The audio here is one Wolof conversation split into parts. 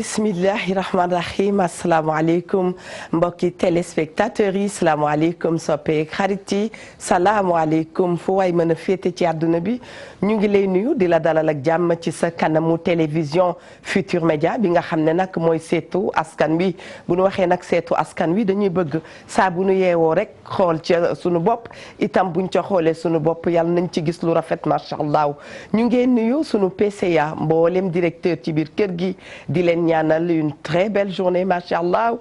bismillahi rahmaani rahim asalaamaaleykum mbokki téléspectateurs yi salaamaaleykum soppeek xarit yi salaamaaleykum fu waay mën a féete ci àdduna bi ñu ngi lay nuyu di la dalal ak jàmm ci sa kanamu télévision Futur Média bi nga xam ne nag mooy seetu askan wi bu nu waxee nag seetu askan wi dañuy bëgg saa bu nu yeewoo rek xool ci sunu bopp itam buñ ca xoolee sunu bopp yàlla nañ ci gis lu rafet macha allah ñu ngi nuyu sunu PCA mboolem directeur ci biir kër gi di leen ñaanal une très belle journée macha allah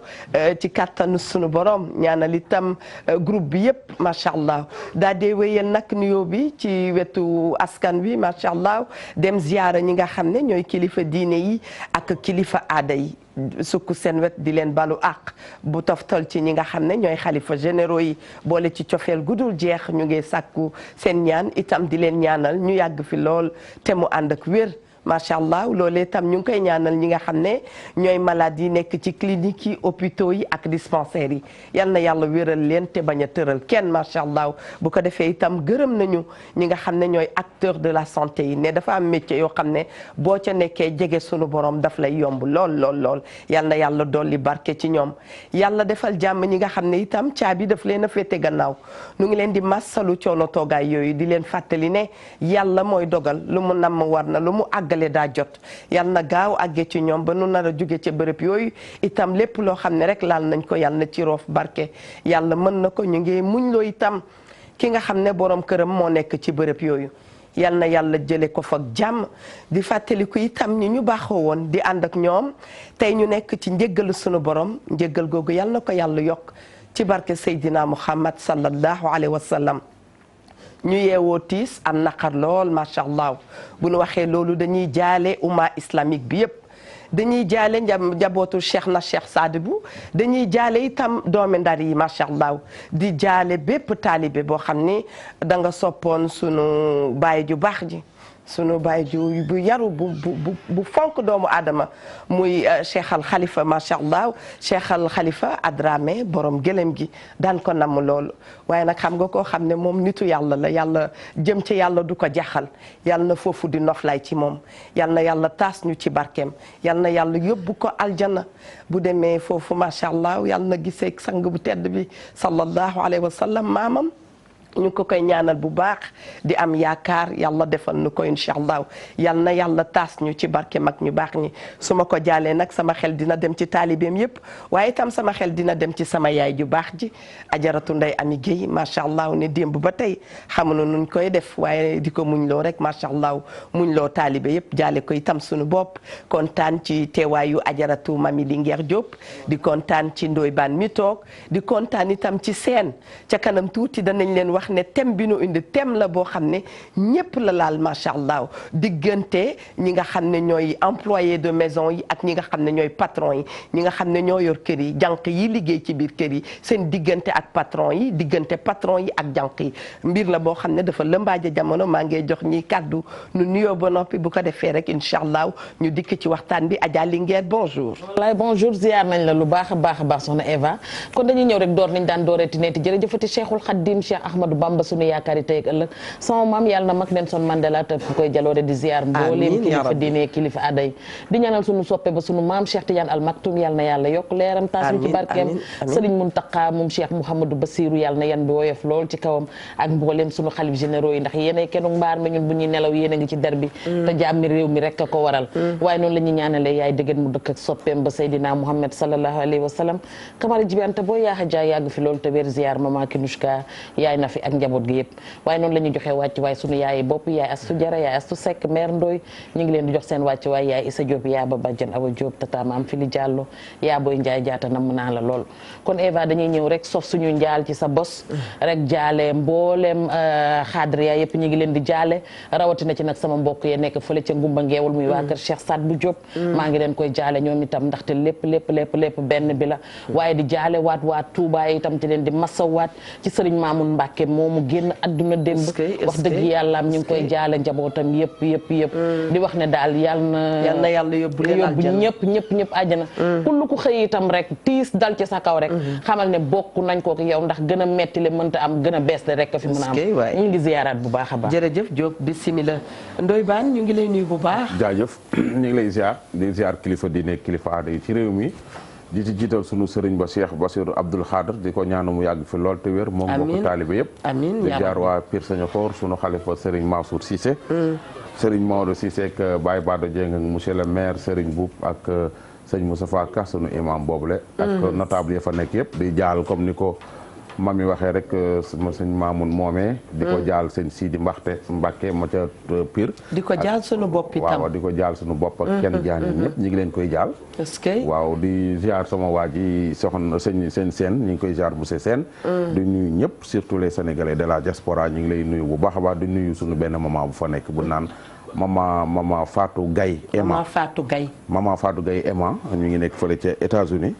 ci kattanu sunu borom ñaanal itam groupe bi yëpp macha allah daa dee wéyal nag nuyoo bi ci wetu askan wi macha allah dem ziyaara ñi nga xam ne ñooy kilifa diine yi ak kilifa aada yi sukk seen wet di leen balu àq bu toftal ci ñi nga xam ne ñooy xalifa généraux yi boole ci cofeel gudul jeex ñu ngi sàkku seen ñaan itam di leen ñaanal ñu yàgg fi lool te mu ànd ak wér. macha allah loolee itam ñu ngi koy ñaanal ñi nga xam ne ñooy malade yi nekk ci cliniques yi hôpitaux yi ak dispensaires yi yal na yàlla wéral leen te bañ a tëral kenn macha allah bu ko defee itam gërëm nañu ñi nga xam ne ñooy acteurs de la santé yi ne dafa am métier yoo xam ne boo ca nekkee jege sunu borom daf lay yomb lool yal na yàlla dolli barke ci ñoom yàlla defal jàmm ñi nga xam ne itam caabi daf leen a féete gannaaw nu ngi leen di massalu coono toogaay yooyu di leen fàttali ne yàlla mooy dogal lu mu namm war na lu mu àggale daa jot yal na gaaw àggee ci ñoom ba nu nar a jóge ca bërëb yooyu itam lépp loo xam ne rek laal nañ ko yal na ci roof barke yàlla mën na ko ñu ngi muñ loo itam ki nga xam ne borom këram moo nekk ci bërëb yooyu yal na yàlla jële ko fa jàmm di fàttaliku itam ñi ñu baaxoo woon di ànd ak ñoom tey ñu nekk ci njëggalu sunu borom njëggal googu yal na ko yàlla yokk ci barke Seydina Muhammad sallallahu alayhi wa sallam ñu yeewoo tiis am naqar lool macha allah bu nu waxee loolu dañuy jaale umma islamique bi yëpp dañuy jaale njabootu cheikh na cheikh Sadibou dañuy jaale itam doomi ndar yi macha allah di jaale bépp taalibe boo xam ni da nga soppoon sunu baay ju baax ji sunu baay ju bu yaru bu fonk doomu aadama muy cheikh al xalifa macha allah cheikh al xalifa Adramé borom gëlëm gi daan ko namm loolu waaye nag xam nga koo xam ne moom nitu yàlla la yàlla jëm ci yàlla du ko jaxal yàlla na foofu di noflaay ci moom yàlla na yàlla taas ñu ci barkeem yàlla na yàlla yóbbu ko aljana bu demee foofu macha allah yàlla na gisee sang bu tedd bi sallallahu alayhi wa sallam maamam ñu ko koy ñaanal bu baax di am yaakaar yàlla defal nu ko incha allah yal na yàlla taas ñu ci barke mag ñu baax ñi su ma ko jaalee nag sama xel dina dem ci taalibeem yëpp waaye itam sama xel dina dem ci sama yaay ju baax ji ajaratu Ndey Ami Guèye macha allah ne démb ba tey xamuñu nuñ koy def waaye di ko muñ loo rek macha allah muñ loo taalibe yëpp jaale ko itam suñu bopp kontaan ci teewaayu ajaratu Mami Linguère Diop di kontaan ci Ndoye Bane mi toog di kontaan itam ci seen ca kanam tuuti danañ leen wax ne thème bi nu indi thème la boo xam ne ñëpp la laal macha allah diggante ñi nga xam ne ñooy employé de maison yi ak ñi nga xam ne ñooy patron yi ñi nga xam ne ñoo yor kër yi jànq yi liggéey ci biir kër yi seen diggante ak patron yi diggante patron yi ak jànq yi mbir la boo xam ne dafa lëmbaaje jamono maa ngi jox ñi kàddu nu nuyoo ba noppi bu ko defee rek incha allah ñu dikk ci waxtaan bi Adja Linguère bonjour. wallaay bonjour ziar nañ la lu baax a baax soxna Eva kon dañuy ñëw rek door nañ daan dooreeti neeti jërëjëfati Cheikhul Khadim Cheikh Ahmadou Bamba sunu yaakaari tey ak ëllëg sama maam yàlla na mag Nelson Mandela te fu koy jaloore di ziar mbooleem kilifa diine kilifa aday di ñaanal sunu soppe ba sunu maam Cheikh Tidiane Al Maktoum yàlla na yàlla yokk leeram taas ñu ci barkeem Serigne Mountakha moom Cheikh Mouhamadou Bassirou yàlla na yan bi woyof lool ci kawam ak mbooleem sunu xalif généraux yi ndax yéenay kenn mbaar mi ñun bu ñuy nelaw yéen a ngi ci der bi te jàmmi réew mi rek a ko waral waaye noonu la ñuy ñaanalee yaay dëggan mu dëkk ak soppeem ba Seydina Mouhamed sallallahu alayhi wa sallam Kamara Jibante boo yaaxa jaay yàgg fi loolu te wér ziar mama Kinushka yaay na fi ak njaboot gi yëpp waaye noonu la ñuy joxe wàcc waaye sunu yaay bopp yaay Astu Jara yaay Astu Seck mère Ndoy ñu ngi leen di jox seen wàcc waaye yaay Issa Diop yaa ba bàjjan Awa Diop tata maam Fili Diallo yaa booy Njaay jaata nam naa la lool kon Eva dañuy ñëw rek sof suñu njaal ci sa bos rek jaale mboolem xaadriya yëpp ñu ngi leen di jaale rawatina ci nag sama mbokk ye nekk fële ca Ngumba Ngeewul muy waa kër Cheikh Saad bu Diop maa ngi leen koy jaale ñoom itam ndaxte lépp benn bi la waaye di jaale waat Touba itam ci leen di masawaat ci Sëriñ Maamun Mbàkke moomu génn adduna démb wax dëgg yàllaam ñu ngi koy jaale njabootam yëpp di wax ne daal yàlla na yàlla yóbbu ñëpp àjjana kullu ku xëy itam rek tiis dal ci sa kaw rek xamal ne bokk nañ ko yow ndax gën a metti le mënta am gën a bees le rek fi mën a am ñu ngi ziyaaraat bu baax a baax jërëjëf Diop bismillah Ndoye Bane ñu ngi lay nuyu bu baax jaajëf ñu ngi lay ziar kilifa diine kilifa aada yi ci réew mi di ci jiital sunu sëriñ ba Cheikh Bassirou Abdoul Khadr di ko ñaanu mu yàgg fi lool te wér moom mbokku taalibe yëpp di jaar waa Pire Sañokor sunu xalifa sëriñ Mansour Cissé sëriñ Maodo Cissé ak Baye Bada Dieng ak monsieur le maire sëriñ Boub ak sëñ Moustapha Ka sunu imam boobule ak notable yi fa nekk yëpp di jaal comme ni ko mami waxee rek sëñ Mamoun moomee di ko jaal sëñ Sidi Mbacke ma ca Pire di ko jaal sunu bopp itam waaw di ko jaal sunu bopp ak kenn jaan yi ñëpp ñi ngi leen koy jaal waaw di ziar sama waa ji soxna sëñ seen ñu ngi koy ziar bu seen di nuyu ñëpp surtout les sénégalais de la diaspora ñu ngi lay nuyu bu baax a baax di nuyu sunu benn maman bu fa nekk bu naan mama Fatou Gaye Emma mama Fatou Gaye Emma ñu ngi nekk fële ca États-Unis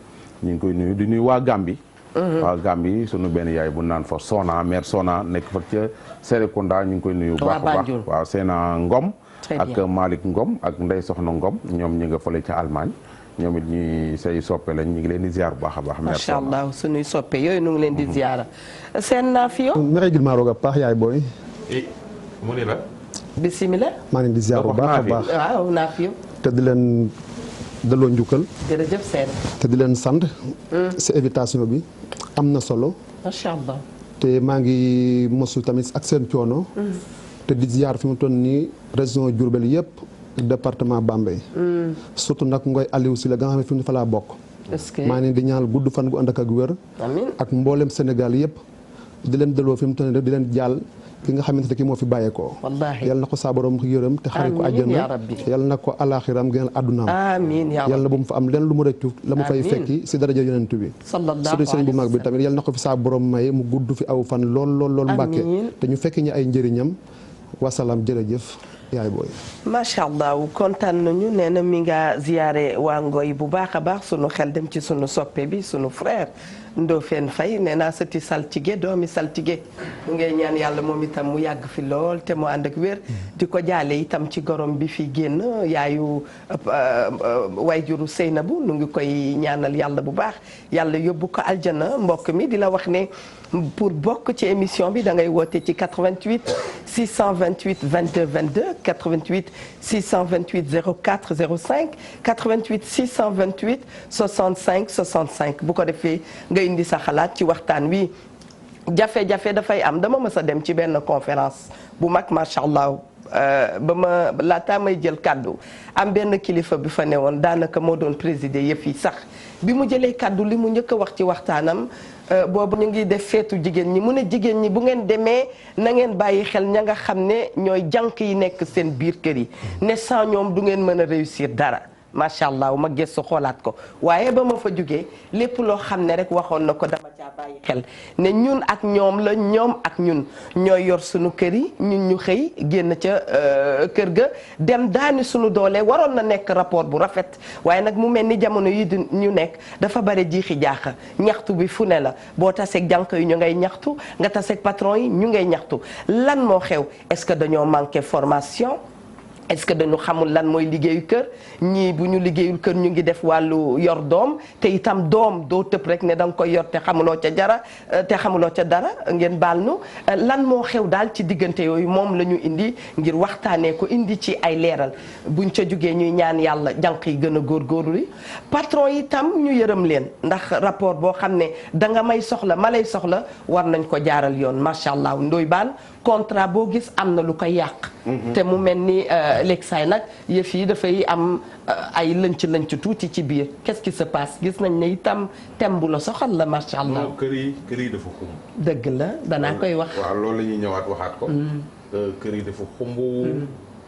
ñu ngi koy nuyu di nuyu waa Gambie waaw Gambie sunu benn yaay bu naan fa Sona mère Sona nekk fa ca Serekunda ñu ngi koy nuyu baax a baax waaw Seena Ngom ak Malick Ngom ak Ndey Soxna Ngom ñoom ñi nga fële ca Allemagne ñoom it ñuy say soppe lañ ñu ngi leen di ziar bu baax a baax macha allah sunuy soppe yooyu nu ngi leen di ziara seen naa fi yow mi xëy maa roog a paax yaay booy mu ni la bismillah maa ngi di ziar bu baax a baax waaw naa fi yow te di leen delloo njukkal jërëjëf seen te di leen sant si invitation bi am na solo macha allah te maa ngi mosu tamit ak seen coono te di ziar fi mu toll nii région Diourbel yëpp département Bambey surtout nag Ngoy Aliou si la nga xam ne fi mu fa laa bokk maa ngi di ñaanal gudd fan gu ànd ak wér ak mboolem Sénégal yëpp di leen delloo fi mu toll nii di leen jàll ki nga xamante ne kii moo fi bàyyeekoo yal na ko saa borom yërëm te xarit ko àjjana yal na ko alaaxiram gënal àddunaam amiin yal na bu mu fa am leen lu mu rëccu la mu fay fekki si daraja yonent bi surtout sëñ bu mag bi tamit yal na ko fi saa borom may mu gudd fi aw fan lool mbàkke te ñu fekki ñu ay njëriñam wasalaam jërëjëf yaay booy macha allah kontaan nañu nee na mi nga ziyaare waa Ngoy bu baax a baax sunu xel dem ci sunu soppe bi sunu frère Ndofène Faye nee naa sëti saltige doomi saltige mu ngay ñaan yàlla moom itam mu yàgg fi lool te mu ànd ak wér di ko jaale itam ci gorom bi fi génn yaayu wayjuru Seynabu nu ngi koy ñaanal yàlla bu baax yàlla yóbbu ko aljana mbokk mi di la wax ne pour bokk ci émission bi da ngay woote ci 88 628 22 22 88 628 04 05 88 628 65 65 bu ko defee nga indi sa xalaat ci waxtaan wi jafe-jafe dafay am dama mës a dem ci benn conférence bu mag macha allah ba ma laataa may jël kàddu am benn kilifa bi fa newoon daanaka moo doon présider yëf yi sax bi mu jëlee kàddu li mu njëkk a wax ci waxtaanam boobu ñu ngi def feetu jigéen ñi mu ne jigéen ñi bu ngeen demee na ngeen bàyyi xel ña nga xam ne ñooy jànq yi nekk seen biir kër yi ne sans ñoom du ngeen mën a réussir dara macha allah ma gëstu xoolaat ko waaye ba ma fa jógee lépp loo xam ne rek waxoon na ko dama caa bàyyi xel ne ñun ak ñoom la ñoom ak ñun ñooy yor sunu kër yi ñun ñu xëy génn ca kër ga dem daani sunu doole waroon na nekk rapport bu rafet waaye nag mu mel ni jamono yi ñu nekk dafa bare jiixi jaaxa ñaxtu bi fu ne la boo taseeg jànq yi ñu ngay ñaxtu nga taseeg patron yi ñu ngay ñaxtu lan moo xew est-ce que dañoo manqué formation est-ce que dañu xamul lan mooy liggéeyu kër ñii bu ñu liggéeyul kër ñu ngi def wàllu yor doom te itam doom doo tëb rek ne da nga koy yor te xamuloo ca dara ngeen baal nu lan moo xew daal ci diggante yooyu moom la ñu indi ngir waxtaanee ko indi ci ay leeral buñ ca jógee ñuy ñaan yàlla jànq yi gën a góorgóorlu yi patron yi itam ñu yërëm leen ndax rapport boo xam ne da nga may soxla ma lay soxla war nañ ko jaaral yoon macha allah Ndoye Bane contrat boo gis am na lu koy yàq te mu mel ni léegi saay nag yëf yi dafay am ay lënc tuuti ci biir qu'est-ce qui se passe gis nañ ne itam thème bu la soxal la macha allah. kër yi dafa xumb. dëgg la danaa koy wax. waaw loolu la ñuy ñëwaat waxaat ko. kër yi dafa xumb.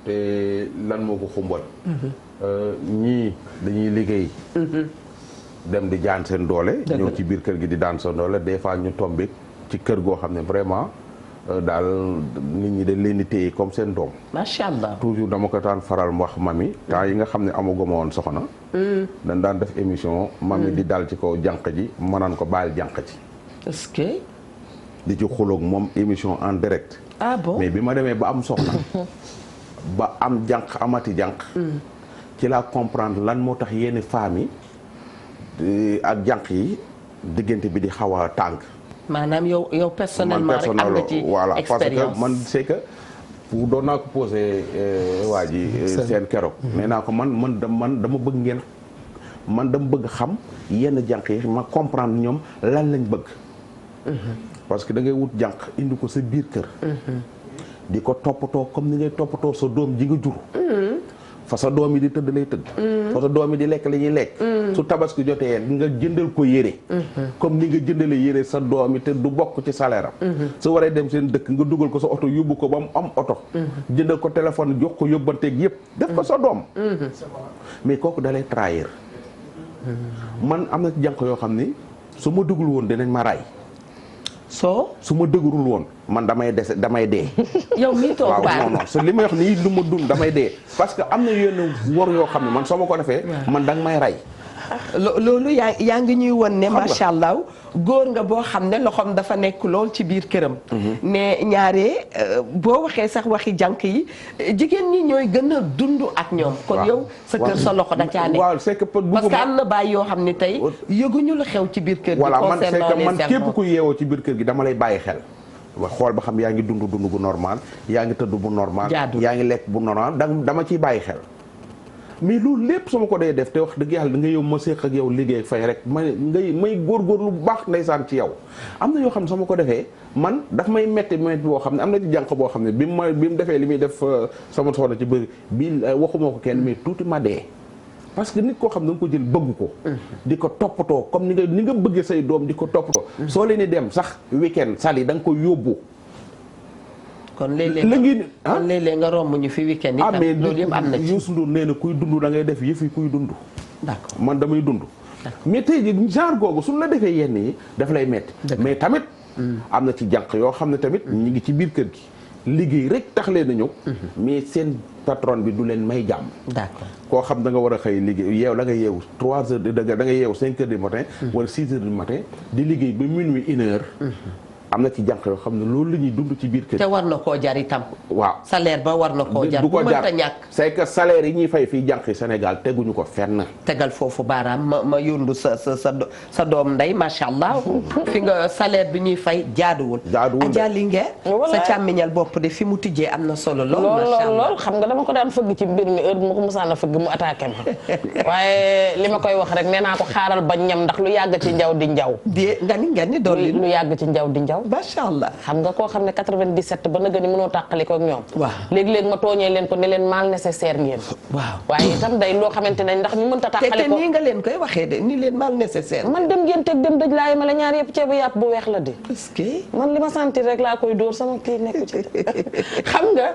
te lan moo ko xumbal. ñii dañuy liggéey. dem di jaan seen doole. ñëw ci biir kër gi di daan seen doole des fois ñu tombé ci kër goo xam ne vraiment. daal nit ñi dañ leen di téye comme seen doom. macha allah toujours dama ko daan faral wax mami temps yi nga xam ne amaguma woon soxna. dañ daan def émission. mami di dal ci kaw jànq ji ma naan ko baal jànq ji. est-ce que. di ci xuloog moom émission en direct. ah bon mais bi ma demee ba am soxna ba am jànq amati jànq. ci laa comprendre lan moo tax yenn femmes yi ak jànq yi diggante bi di xaw a tàng. maanaam yow personnellement rek am nga ci voilà parce expérience que man c'est que doon naa ko posé waa ji seen keroog. nee naa ko man dama bëgg ngeen dama bëgg xam yenn jànq yi ma comprendre ñoom lan lañ bëgg. parce que da ngay wut jànq indi ko sa biir kër. di ko toppatoo comme ni ngay toppatoo sa doom ji nga jur. fa sa doom yi di tëdd lay tëdd. fa sa doom yi di lekk la ñuy lekk. su tabaski jotee nga jëndal ko yére. comme ni nga jëndale yére sa doom yi te du bokk ci salaire am. su waree dem seen dëkk nga dugal ko sa oto yóbbu ko ba mu am oto. jëndal ko téléphone jox ko yóbbanteeg yëpp def ko sa doom. mais kooku da lay trahir. man am na ci jànq yoo xam ni su ma dugul woon dinañ ma ray. su ma dëgërul woon man damay dee. yow mii toog waaw non non li may wax nii lu ma dund damay dee parce que am na yenn wor yoo xam ne man soo ma ko defee. man danga may rey. loolu yaa ngi ñuy won ne macha allah góor nga boo xam ne loxoom dafa nekk lool ci biir këram. ne ñaare boo waxee sax waxi jànk yi jigéen ñi ñooy gën a dund ak ñoom. kon yow sa kër sa loxo da caa nekk. waaw c'est que parce que am na baay yoo xam ne tey yëguñu la xew ci biir kër gi. voilà man c'est que man képp ku yeewoo ci biir kër gi dama lay bàyyi xel. wax xool ba xam yaa ngi dund bu normal yaa ngi tëdd bu normal. yaa ngi lekk bu normal dama ciy bàyyi xel. mais loolu lépp sama ko dee def te wax dëgg yàlla da nga yow ma séq ak yow liggéey fay rek may góorgóorlu bu baax ndeysaan ci yow. am na yoo xam ne sama ko defee man daf may metti boo xam ne am na ci jànq boo xam ne bi mu defee li muy def sama soxna ci bëri bi waxuma ko kenn mais tuuti ma dee. parce que nit koo xam ne da nga ko jël bëgg ko. di ko toppatoo comme ni nga bëggee say doom di ko toppatoo. soo leen di dem sax weekend sali da nga ko yóbbu. kon léeg-léeg nga romb ñu fi weekend yi. mais loolu yëpp am na ci Youssou Ndour nee na kuy dund da ngay def yëf yi kuy dund. d'accord man damay dund. mais tey jii genre googu suñu la defee yenn yi daf lay metti mais tamit. am na ci jànq yoo xam ne tamit ñi ngi ci biir kër gi. liggéey rek tax leen a ñëw. mais seen patron bi du leen may jàmm. d'accord koo xam da nga war a xëy liggéey yeew la nga yeewu 3 heures da nga yeewu 5 heures du matin. wala 6 heures du matin di liggéey ba minuit 1 heure. am na ci jànq yoo xam ne loolu la ñuy dund ci biir kër. te war na koo jar itam. waaw salaire ba war na koo jar. du ko jar ñàkk. c'est que salaire yi ñuy fay fii jànq yi Sénégal teguñu ko fenn. tegal foofu baaraam ma yundu sa doom ndey macha allah. fi nga salaire bi ñuy fay jaaduwul. Adja Linguère sa càmmiñal bopp de fi mu tijjee am na solo lool. macha allah lool xam nga dama ko daan fëgg ci mbir mi heure bu ma ko mosaan a fëgg mu attaqué ma. waaye li ma koy wax rek nee naa ko xaaral ba ñam ndax lu yàgg ci njaw di njaw. nga ni dolli lu yàgg ci njaw di njaw. macha allah xam nga koo xam ne 97 ba nag ni mënoo tàqali ko ak ñoom. waaw léegi-léegi ma tooñee leen ko ne leen mal nécessaire ngeen. waaw waaye itam day loo xamante ne ndax ñu mënta tàqali ko te nii nga leen koy waxee de ni leen mal nécessaire. man dem ngeen teg dem dëj laa ma la ñaar yëpp ceebu yàpp bu weex la de. est-ce que man li ma sentir rek laa koy dóor sama kii nekku ci xam nga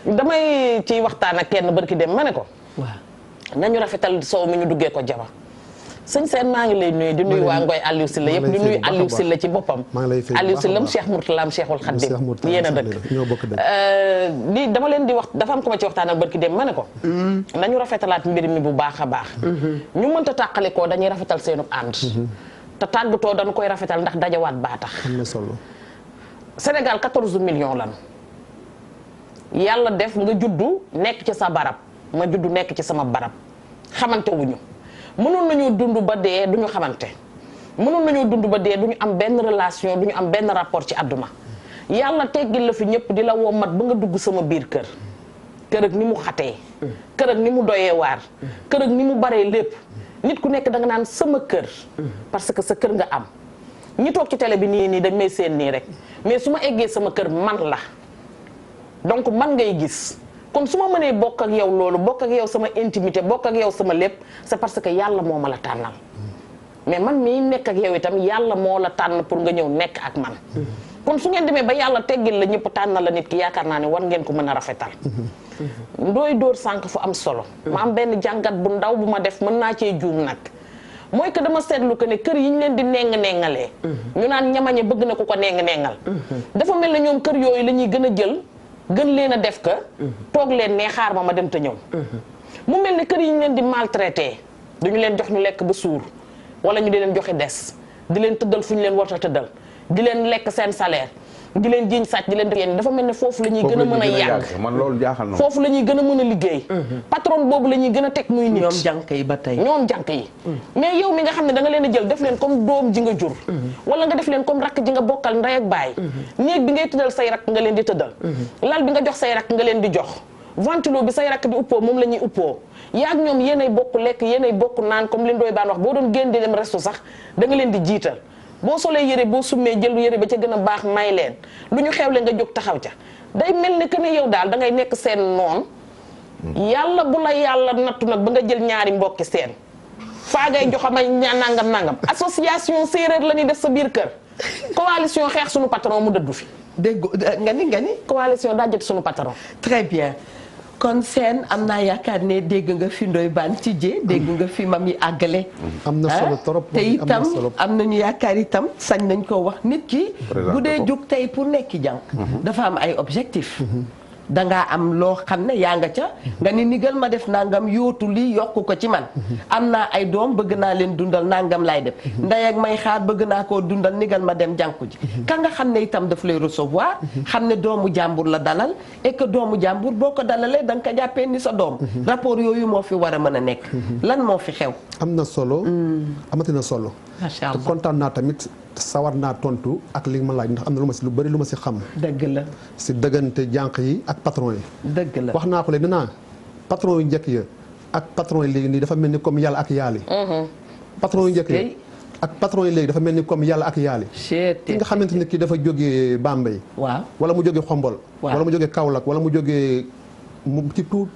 damay ciy waxtaan ak kenn barki dem ma ne ko. waaw nañu rafetal soow mi ñu duggee ko jaba sëñ Sène maa ngi lay nuyu di nuyu waa Ngoy Aliou Sylla yëpp di nuyu Aliou Sylla ci boppam Aliou Sylla am Cheikh Mourtalaam Cheikhul Khadim yéen a dëkk di dama leen di wax dafa am ko ma ci waxtaan ak barki dem ma ne ko nañu rafetalaat mbir mi bu baax a baax ñu mënta tàqalikoo dañuy rafetal seenu ànd te tàggatoo dañu koy rafetal ndax dajawaat baa tax am na solo Sénégal 14 millions lan yàlla def nga juddu nekk ci sa barab ma juddu nekk ci sama barab xamante wuñu mënoon nañoo dund ba dee duñu xamante mënoon nañoo dund ba dee duñu am benn relation duñu am benn rapport ci àdduna yàlla teggil la fi ñëpp di la woo mat ba nga dugg sama biir kër kër ak ni mu xatee kër ak ni mu doyee waar kër ak ni mu baree lépp nit ku nekk da nga naan sama kër parce que sa kër nga am ñi toog ci télé bi nii dañ may seen nii rek mais su ma eggee sama kër man la donc man ngay gis kon su ma mënee bokk ak yow loolu bokk ak yow sama intimité bokk ak yow sama lépp c'est parce que yàlla moo ma la tànnal mais man mii nekk ak yow itam yàlla moo la tànn pour nga ñëw nekk ak man kon su ngeen demee ba yàlla teggil la ñëpp tànnal la nit ki yaakaar naa ne war ngeen ko mën a rafetal ndooy dóor sànq fu am solo ma am benn jàngat bu ndaw bu ma def mën naa cee juum nag mooy que dama seetlu que ne kër yi ñu leen di neng-nengalee ñu naan ñamañe bëgg na ku ko neng-nengal dafa mel ne ñoom kër yooyu la ñuy gën a jël gën leen a def ka toog leen ne xaar ma dem te ñëw mu mel ne kër yi ñu leen di maltraité duñu leen jox ñu lekk ba suur wala ñu di leen joxe des di leen tëddal fu ñu leen war a tëddal di leen lekk seen salaire di leen jiiñ sàcc di leen def yéen dafa mel ne foofu la ñuy gën a mën a yàgg man loolu jaaxal na foofu la ñuy gën a mën a liggéey patron boobu la ñuy gën a teg muy nit ñoom jànk yi ba tey ñoom jànk yi mais yow mi nga xam ne da nga leen a jël def leen comme doom ji nga jur wala nga def leen comme rakk ji nga bokkal ndey ak baay néeg bi ngay tëddal say rakk nga leen di tëddal lal bi nga jox say rakk nga leen di jox ventilo bi say rakk di uppoo moom la ñuy uppoo yaag ñoom yéenay bokk lekk yéenay bokk naan comme leen dooy baan wax boo doon génn di dem resto sax da nga leen di jiital boo solee yére boo summee jël yére ba ca gën a baax may leen lu ñu xewle nga jóg taxaw ca day mel ni que ne yow daal da ngay nekk seen noon yàlla bu la yàlla nattu nag ba nga jël ñaari mbokki seen faa ngay jox may nangam association séeréer la ñuy def sa biir kër coalition xeex sunu patron mu dëddu fi dégg nga ni coalition daa jël sunu patron très bien kon seen am naa yaakaar ne dégg nga fi Ndoye Bane tijjee dégg nga fi mam yi àggale am na solo trop te itam am nañu yaakaar itam sañ nañ koo wax nit ki bu dee jóg tey pour nekki jànk dafa am ay objectif dangaa am loo xam ne yaa nga ca nga ni nigal ma def nangam yóotu lii yokku ko ci man am naa ay doom bëgg naa leen dundal nangam laay def ndey ak may xaar bëgg naa koo dundal nigal ma dem jànku ji ka nga xam ne itam daf lay recevoir xam ne doomu jàmbur la dalal et que doomu jàmbur boo ko dalalee da nga ko jàppee ni sa doom rapport yooyu moo fi war a mën a nekk lan moo fi xew am na solo amati na solo macha allah te kontaan naa tamit sawar naa tontu ak li ma laaj ndax am na lu ma si lu bëri lu ma si xam dëgg la si dëggante jànq yi ak patron yi dëgg la wax naa ko léegi naa patron yu njëkk ya ak patron yi léegi nii dafa mel ni comme yàlla ak yaali patron yu njëkk ya ak patron yi léegi dafa mel ni comme yàlla ak yaali ki nga xamante ni kii dafa jógee Bambey waaw wala mu jógee Xombol wala mu jógee Kaolack wala mu jógee ci tout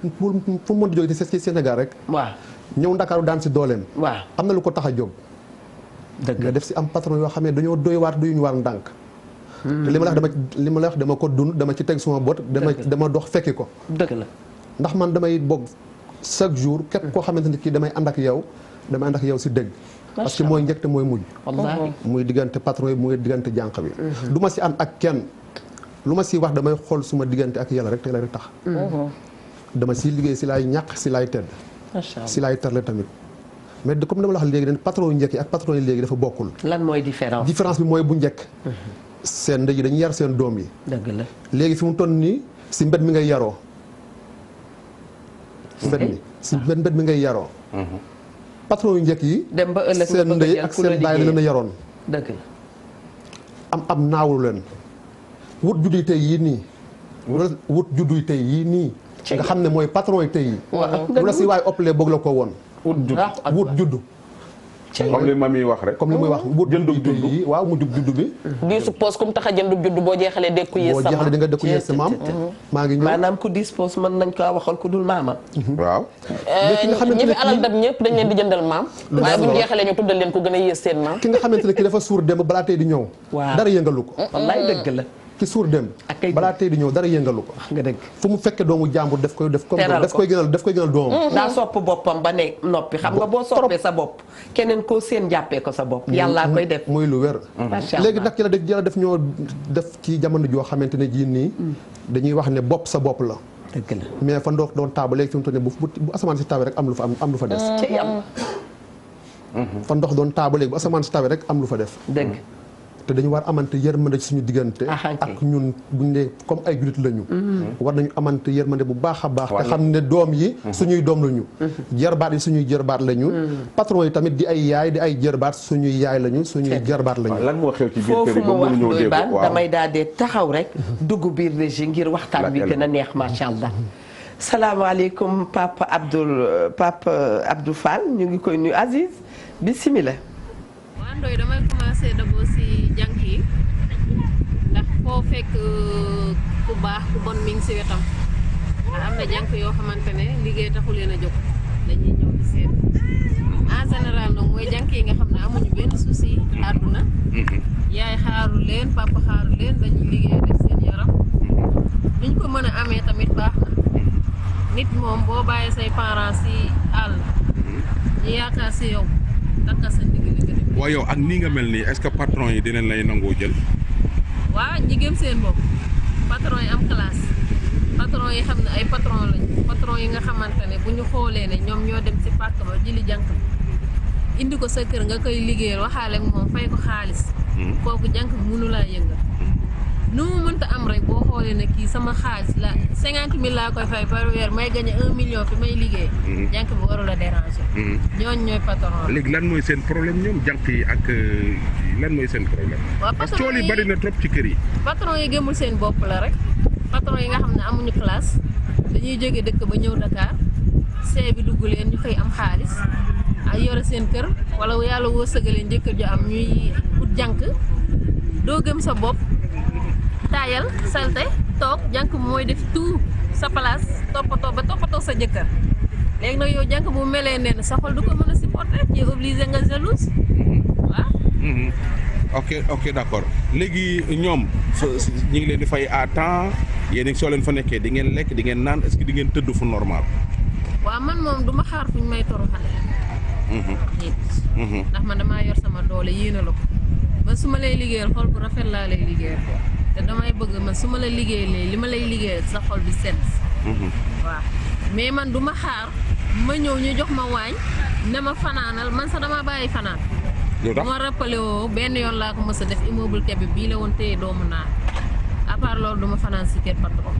fu mu mën di jógee ci Sénégal rek waaw ñëw Ndakaaru daan si dooleem waaw am na lu ko tax a jóg nga def si am patron yoo xam ne dañoo doy waar du ñu war ndànk te li ma la wax dama ko dund dama ci teg suma bot dama dox fekki ko dëgg la ndax man damay bokk chaque jour képp koo xamante ni kii damay ànd ak yow si dëgg parce que mooy njëkk te mooy mujj wallaahi muy diggante patron yi muy diggante jànq bi du ma si ànd ak kenn lu ma si wax damay xool suma diggante ak yàlla rek te la rek tax dama si liggéey si laay ñàq si laay tedd si laay terle tamit mais comme dama la wax léegi dañ patron yu njëkk yi ak patron yi léegi dafa bokkul lan mooy différence bi mooy bu njëkk seen ndey yi dañuy yar seen doom yi dëgg la léegi fi mu toll nii si mbed mi ngay yaroo mbed mi ngay yaroo patron yu njëkk yi dem ba ëllëg seen ndey ak seen baay la leen a yaroon dëgg la am naawlu leen wut judduy tey yii nii wut judduy tey yii nii nga xam ne mooy patron yi tey yi bu la si waay oppalee bëgg la ko woon wut juddu comme li mami wax rek comme li muy wax wut jëndub juddu yi waaw mu jub juddu bi di suppose comme tax a jëndub juddu boo jeexalee dëkku yées sa maam boo jeexalee di nga dëkku yées sa maam maa ngi ñëw maanaam ku dispose mën nañ ko waxal ku dul maamam waaw ñi fi alal dab ñëpp dañ leen di jëndal maam waaye bu ñu jeexalee ñu tuddal leen ko gën a yées seen maam ki nga xamante ne ki dafa suur dem balaa tey di ñëw dara yëngalu ko wallaay dëgg la ki suur dem balaa tey di ñëw dara yëngalu ko nga dëgg fu mu fekkee doomu jàmbur daf koy gënal doomam daa sopp boppam ba ne noppi xam nga boo soppee sa bopp keneen koo seen jàppee ko sa bopp yàllaa koy def muy lu wér léegi nag yàlla def ñoo def ci jamono joo xamante ne jii nii dañuy wax ne bopp sa bopp la dëgg la mais fa ndox doon taaba léegi fi mu toll nii bu asamaan si tawee rek am lu fa des ci yam fa ndox doon taaba léegi bu asamaan si tawee rek am lu fa def dëgg te dañu war amante yërmande ci suñu diggante ak ñun buñ ne comme ay jullit lañu war nañu amante yërmande bu baax a baax te xam ne doom yi suñuy doom lañu jërbaat yi suñuy jërbaat lañu patron yi tamit di ay yaay di ay jërbaat suñuy yaay lañu suñuy jërbaat lañu lan moo xew ci biir kër yi foofu ba mu wax mënuñoo Ndoye dégg Bane damay daal di taxaw rek dugg biir régie ngir waxtaan bi gën a neex macha allah salaamaaleykum Papa Abdou Fall ñu ngi koy nuyu Aziz bismillah waa Ndoye damay commencé d'abord si jànk yi ndax foo fekk ku baax ku bon mi ngi si wetam ndax am na jànk yoo xamante ne liggéey taxu leen a jóg dañuy ñëw di seet en général donc mooy jànk yi nga xam ne amuñu benn souci àdduna yaay xaaru leen papa xaaru leen dañuy liggéey def seen yaram luñ ko mën a amee tamit baax na nit moom boo bàyyi say parents si àll ñu yaakaar si yow takka sa ndigg waaw yow ak nii nga mel nii est-ce que patron yi dinañ lay nangoo jël. waaw ñi gëm seen bopp patron yi am classe patron yi xam ne ay patron lañ patron yi nga xamante ne bu ñu xoolee ne ñoom ñoo dem si pàkk ba jëli jànk indi ko sa kër nga koy liggéeyal waxaale ak moom fay ko xaalis kooku jànk bi mënu laa yëngal nu mu mënta am rek boo xoolee ne kii sama xaalis la 50 000 laa koy fay par weer may gagné 1 million fi may liggéey. jànk bi warul a déranger. ñooñu ñooy patron. léegi lan mooy seen problème ñoom jànk yi ak lan mooy seen problème. waaw parce que tool yi bari na trop ci kër yi. patron yi gëmul seen bopp la rek patron yi nga xam ne amuñu classe dañuy jóge dëkk ba ñëw Dakar see bi dugg leen ñu koy am xaalis ay yore seen kër wala yàlla woo sëgaleen jëkkër ju am ñuy ut jànk doo gëm sa bopp taayal salte toog jànk mooy def tout sa place toppatoo sa jëkkër léegi nag yow jànk bu melee nen sa xol du ko mën a supporter ci obligé nga jalouse waaw. ok d'accord léegi ñoom ñu ngi leen di fay à temps yéen soo leen fa nekkee di ngeen lekk di ngeen naan est-ce que di ngeen tëdd fu normal. waaw man moom du ma xaar fu ñu may toroxale. ndax man damaa yor sama doole yéene la ko man su ma lay liggéeyal xol bu rafet laa lay liggéeyal te damay bëgg man su ma la liggéeyalee li ma lay liggéeyal sa xol bi set. waaw mais man du ma xaar ma ñëw ñu jox ma waañ ne ma fanaanal man sax damaa bàyyi fanaan. moo rappelé woo benn yoon laa ko mës a def immeuble Kébé bii la woon téye doomu naa à part loolu du ma fanaan si kër patron.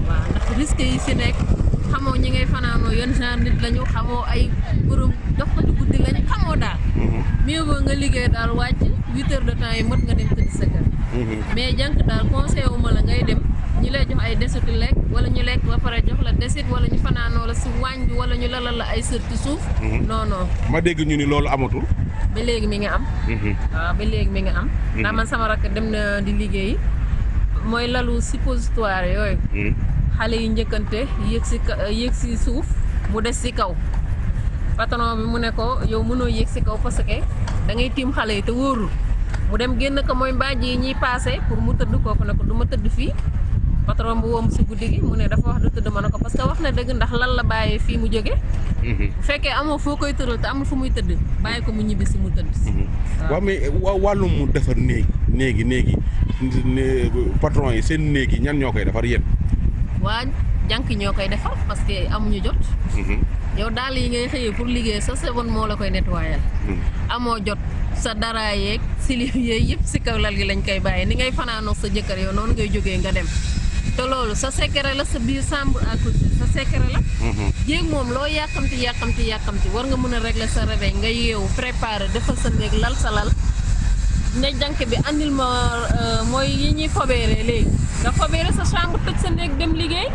waaw ndax risque yi si nekk xamoo ñi ngay fanaanoo yan genre nit lañu xamoo ay borom dox ko ci guddi lañu xamoo daal. mieux vaut nga liggéey daal wàcc 8 heures de temps yi mot nga dem tëdd sa kër. mais jànk daal conseil wu ma la ngay dem ñi lay jox ay desitu lekk wala ñu lekk ba pare jox la desit wala ñu fanaanoo la si waañ bi wala ñu lalal la ay sër ci suuf. non non. ma dégg ñu ni loolu amatul. ba léegi mi ngi am. waaw ba léegi mi ngi am. ndax man sama rakk dem na di liggéey mooy lalu suppositoire yooyu. xale yi njëkkante yéeg si suuf mu des si kaw patron bi mu ne ko yow mënoo yéeg si kaw parce que da ngay tiim xale yi te wóorul mu dem génn ko mooy mbaaj yi ñuy paase pour mu tëdd kooku ne ko du ma tëdd fii patron bu woom si guddi gi mu ne dafa wax du tëdd ma ne ko parce que wax na dëgg ndax lan la bàyyee fii mu jóge bu fekkee amoo foo koy tëral te amul fu muy tëdd bàyyi ko mu ñibbi si mu tëdd. waaw mais wàllum mu defar néegi patron yi seen néeg yi ñan ñoo koy defar yéen. waa jànk ñoo koy defar parce que amuñu jot. yow daal yi ngay xëyee pour liggéey sa sebon moo la koy nettoyal. amoo jot sa dara yeeg silif yeeg yëpp si kaw lal gi lañ koy bàyyi ni ngay fanaanoo sa jëkkër yow noonu ngay jógee nga dem te loolu sa secret la sa biir chambre à coucher sa secret la. jéeg moom loo yàkkamti war nga mën a régler sa réveil nga yeewu préparer defal sa néeg lal sa lal ne jànk bi andil ma mooy yi ñuy fobeere léegi nga fobeere sa chambre tëj sa néeg dem liggéey.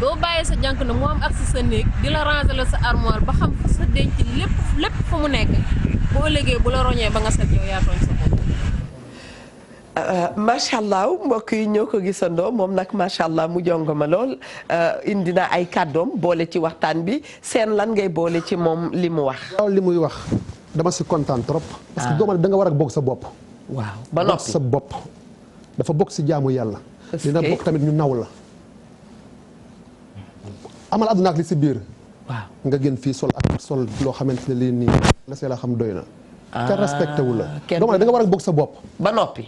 doo bàyyi sa jànk na mu am accès sa néeg di la ranger la sa armoire ba xam sa denc lépp fu mu nekk boo liggéey bu la roñee ba nga set yow yaa tooñ sa bopp. macha allah mbokk yi ñoo ko gisandoo moom nag macha allah mu jongo ma lool indi na ay kàddoom boole ci waxtaan bi seen lan ngay boole ci moom li mu wax. waaw li muy wax dama si kontaan trop. parce que doomu da nga war a bokk sa bopp. waaw ba noppi sa bopp dafa bokk si jaamu yàlla. dina bokk tamit ñu naw la. amal àdduna ak li si biir. waaw nga gën fii sol loo xamante ne lii nii la see la xam doy na. kenn respecté wu la. doomu da nga war a bokk sa bopp. ba noppi.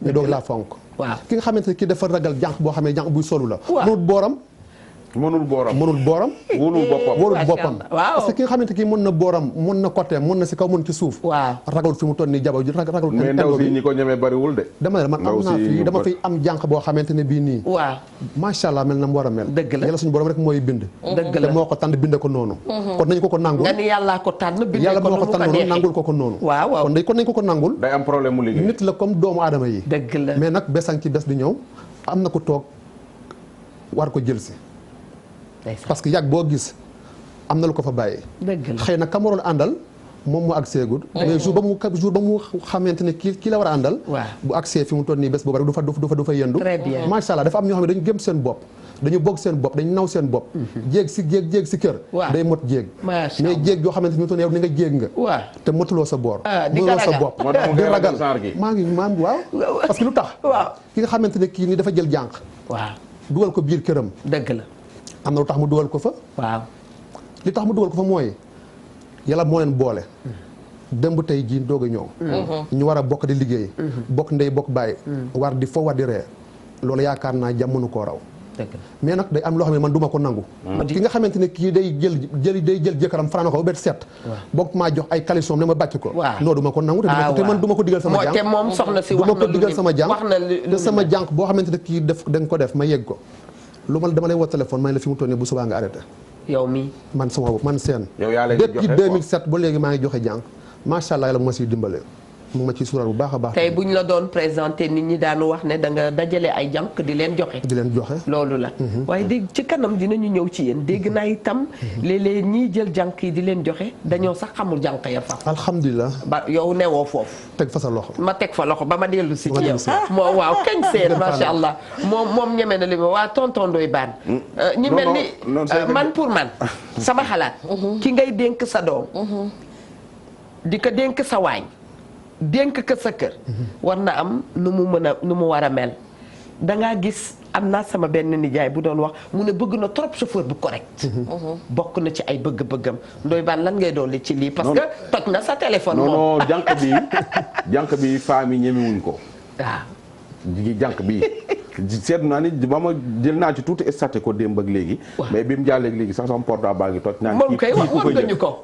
mais doog laa fonk. waaw ki nga xamante ne kii dafa ragal jànq boo xamee jànq buy solu la. mënul booram. wóolul boppam. waaw parce que ki nga xamante kii mën na booram mën na côté mën na si kaw mën ci suuf. waaw ragalul fi mu toll nii jabar ji ragalul. mais ndaw si ñi ko ñemee bariwul de. dama ne man am naa fii dama fiy am jànq boo xamante ne bii nii. waaw macha allah mel na mu war a mel. dëgg la yàlla suñu borom rek mooy bind. dëgg la te moo ko tànn binde ko noonu. kon nañu ko nangul. nga ni yàllaa ko tànn binde yàlla ko moo ko nu mu tànn nangul ko noonu. waaw kon nañu ko nangul. day am problème mu liggéey. nit la comme doomu aadama yi. dëgg la mais nag besang ci bés di ñëw am na ko toog war ko jël si. parce que yàgg boo gis am na lu ko fa bàyyi. dëgg la xëy na ka ma waroon àndal moom mu accès gud mais jour ba mu xamante ne kii la war a àndal. bu accès fi mu toll nii bés boobu rek du fa yendu. très bien macha allah dafa am ñoo xam ne dañu gëm seen bopp. dañu bokk seen bopp dañu naw seen bopp. jéeg si kër. day mot jéeg. mais jéeg yoo xamante ni mu toll yow ni nga jéeg nga. te motuloo sa boor. motuloo sa bopp di ragal maa ngi waaw. parce que lu tax. ki nga xamante ne kii nii dafa jël jànq. waaw dugal ko biir këram. dëgg la. am na lu tax mu dugal ko fa. waaw li tax mu dugal ko fa mooy yàlla moo leen boole. démb tey jii doog a ñëw. ñu war a bokk di liggéey. bokk ndey bokk bàyyi. war di fo war di ree loolu yaakaar naa jàmm mënu koo raw. mais nag day am loo xam ne man du ma ko nangu ki nga xamante ne kii day jël jëkkëram fanaana ko ba bet set boog maa jox ay caleçon ne ma bàcc ko non du ma ko nangu te man du ma ko digal sama jànq te moom soxna si du ma ko digal sama jànq te sama jànq boo xamante ne kii def da nga ko def ma yegg ko lu ma dama lay woo téléphone may la fi mu toll nii bu subaa nga arrêté yow mi man seen depuis 2007 ba léegi maa ngi joxe jànq macha allah yàlla mu ma siy dimbale mu ma ciy sural bu baax a baax. tey bu ñu la doon présenté nit ñi daanu wax ne da nga dajale ay jànq di leen joxe. loolu la. waaye dégg ci kanam dinañu ñëw ci yéen dégg naa itam léeg-léeg ñiy jël jànq yi di leen joxe dañoo sax xamul jànq ya fa. alhamdulilah. ba yow newoo foofu. teg fa sa loxo. ma teg fa loxo ba ma dellu si ci yow. moo waaw kañ seen macha allah moom ñeme na li ma waa tonton Ndoye Bane. ñi mel ni man pour man sama xalaat. ki ngay dénk sa doom. di ko dénk sa waañ. dénk ko sa kër war na am nu mu war a mel dangaa gis am naa sama benn nijaay bu doon wax mu ne bëgg na trop chauffeur bu correct bokk na ci ay bëgg-bëggam Ndoye Bane lan ngay dolli ci lii parce que toj na sa téléphone moom non jànq bi femme yi ñemewuñ ko waaw jànq bi seetlu naa ni ba ma jël naa ci tuuti estaté ko démb ak léegi mais bi mu jàlleeg léegi sax sama portable baa ngi toj naan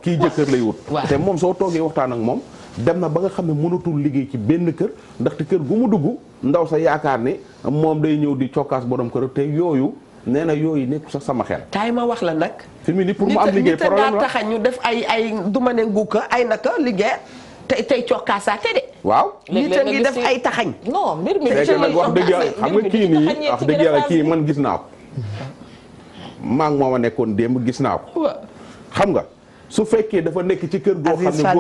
kii jëkkër lay wut te moom soo toogee waxtaan ak moom dem na ba nga xam ne mënatul liggéey ci benn kër ndaxte kër gu mu dugg ndaw sa yaakaar ni moom day ñëw di cokkaas borom kër te yooyu nee na yooyu nekku sax sama xel. kaay ma wax la nag. fi mu ni pour mu am liggéey problème la taxa ñu def ay du ma ne nguuka ay naka liggéey tey cokkaasaate de. waaw nit a ngi def ay taxañ. non mbir mi nag wax dëgg yàlla xam nga kii nii wax dëgg yàlla kii man gis naa ko maa ngi moom a nekkoon démb gis naa ko xam nga. su fekkee dafa nekk ci kër goo xam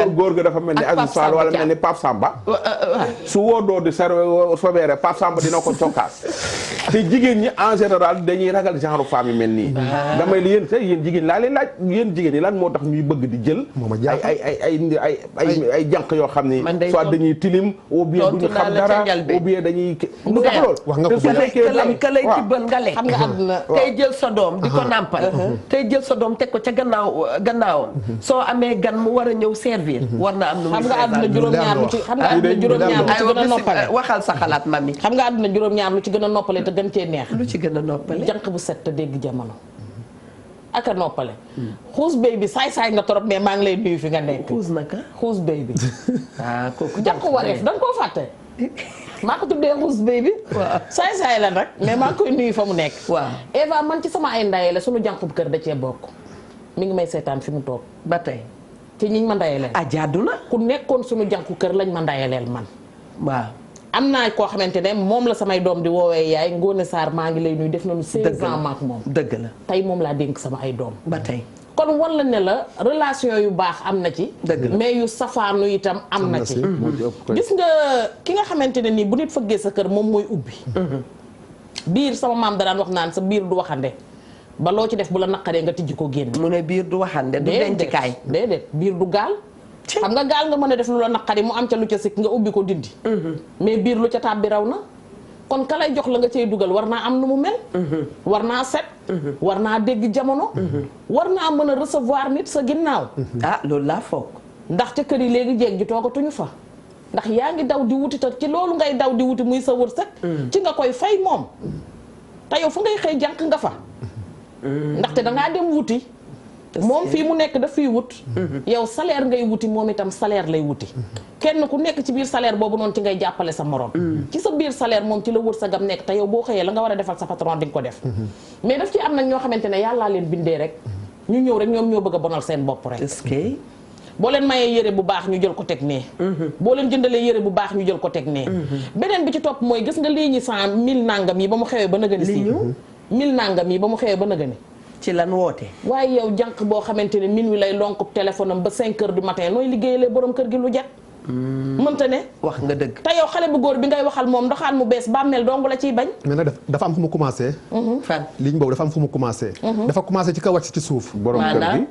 ne góor ga dafa mel ni Aziz Fall wala mel ni Pape Samba su woodoo di sobeere Pape Samba dina ko cokkaas te jigéen ñi en général dañuy ragal genre femme yi mel nii damay li yéen jigéen laa leen laaj yéen jigéen ñi lan moo tax ñuy bëgg di jël ay jànq yoo xam ni soit dañuy tilim ou bien duñu xam dara ou bien dañuy lu tax lool wax nga ko ka lay tibbal nga lekk xam nga àdduna tey jël sa doom di ko nàmpal tey jël sa doom teg ko ca gannaawam soo amee gan mu war a ñëw servir war na am nu muy xam nga àdduna juróom-ñaar lu ci gën a noppale waxal sa xalaat mami xam nga àdduna juróom-ñaar lu ci gën a noppale te gën cee neex lu ci gën a noppale jànq bu set te dégg jamono ak a noppale xuus béy bi saay-saay nga torop mais maa ngi lay nuyu fi nga nekk xuus naka xuus béy bi kooku jànq wareef da nga koo fàtte maa ko tuddee xuus béy bi saay-saay la rek mais maa ngi koy nuyu fa mu nekk waaw Eva man ci sama ay ndaye la sunu jànq bu kër da cee bokk mi ngi may seetaan fi mu toog ba tey ci ñiñ ma ndayaleel jaadu na ku nekkoon suñu jànku kër lañ ma ndayaleel man waaw am naa koo xamante ne moom la samay doom di woowee yaay Ngone Sarr maa ngi lay nuyu def nañu 16 ans maak moom dëgg la tey moom laa dénk sama ay doom ba tey kon wala ne la relation yu baax am na ci mais yu safaanu itam am na ci gis nga ki nga xamante ne nii bu nit fëggee sa kër moom mooy ubbi biir sama maam daraan wax naan sa biir du waxande ba loo ci def bu la naqaree nga tijji ko génn. mu ne biir du waxande du dencukaay. déedéet biir du gaal. xam nga gaal nga mën a def lu la naqari mu am ca lu ca sikk nga ubbi ko dindi. mais biir lu ca taab bi raw na. kon ka lay jox la nga cay dugal war naa am nu mu mel. war naa set. war naa dégg jamono. war naa mën a recevoir nit sa ginnaaw. loolu laa foog. ndax ca kër yi léegi jéeg ji toogatuñu fa. ndax yaa ngi daw di wuti te ci loolu ngay daw di wuti muy sa wërsëg. ci nga koy fay moom. te yow fu ngay xëy jànq nga fa. ndaxte dangaa dem wuti moom fii mu nekk daf fiy wut yow salaire ngay wuti moom itam salaire lay wuti kenn ku nekk ci biir salaire boobu noonu ci ngay jàppale sa morom ci sa biir salaire moom ci la wërsëgam nekk te yow boo xëyee la nga war a defal sa patron di nga ko def mais daf ci am nag ñoo xamante ne yàllaa leen bindee rek ñu ñëw rek ñoom ñoo bëgg a bonal seen bopp rek boo leen mayee yére bu baax ñu jël ko teg nee boo leen jëndalee yére bu baax ñu jël ko teg nee beneen bi ci topp mooy gis nga lii ñi 100 000 nangam yi ba mu xewee ba nëgëni si 1000 nangam yi ba mu xëyee ba nëgëni ci lan woote waaye yow jànq boo xamante ne minuit lay lonk téléphone am ba 5 heures du matin nooy liggéeyalee borom kër gi lu jet mënta ne wax nga dëgg te yow xale bu góor bi ngay waxal moom ndoxaan mu bees bàmmeel dong la ciy bañ mais nag dafa am fu mu commencé fan ligne boobu dafa am fu mu commencé dafa commencé ci kaw wàcc ci suuf borom kër gi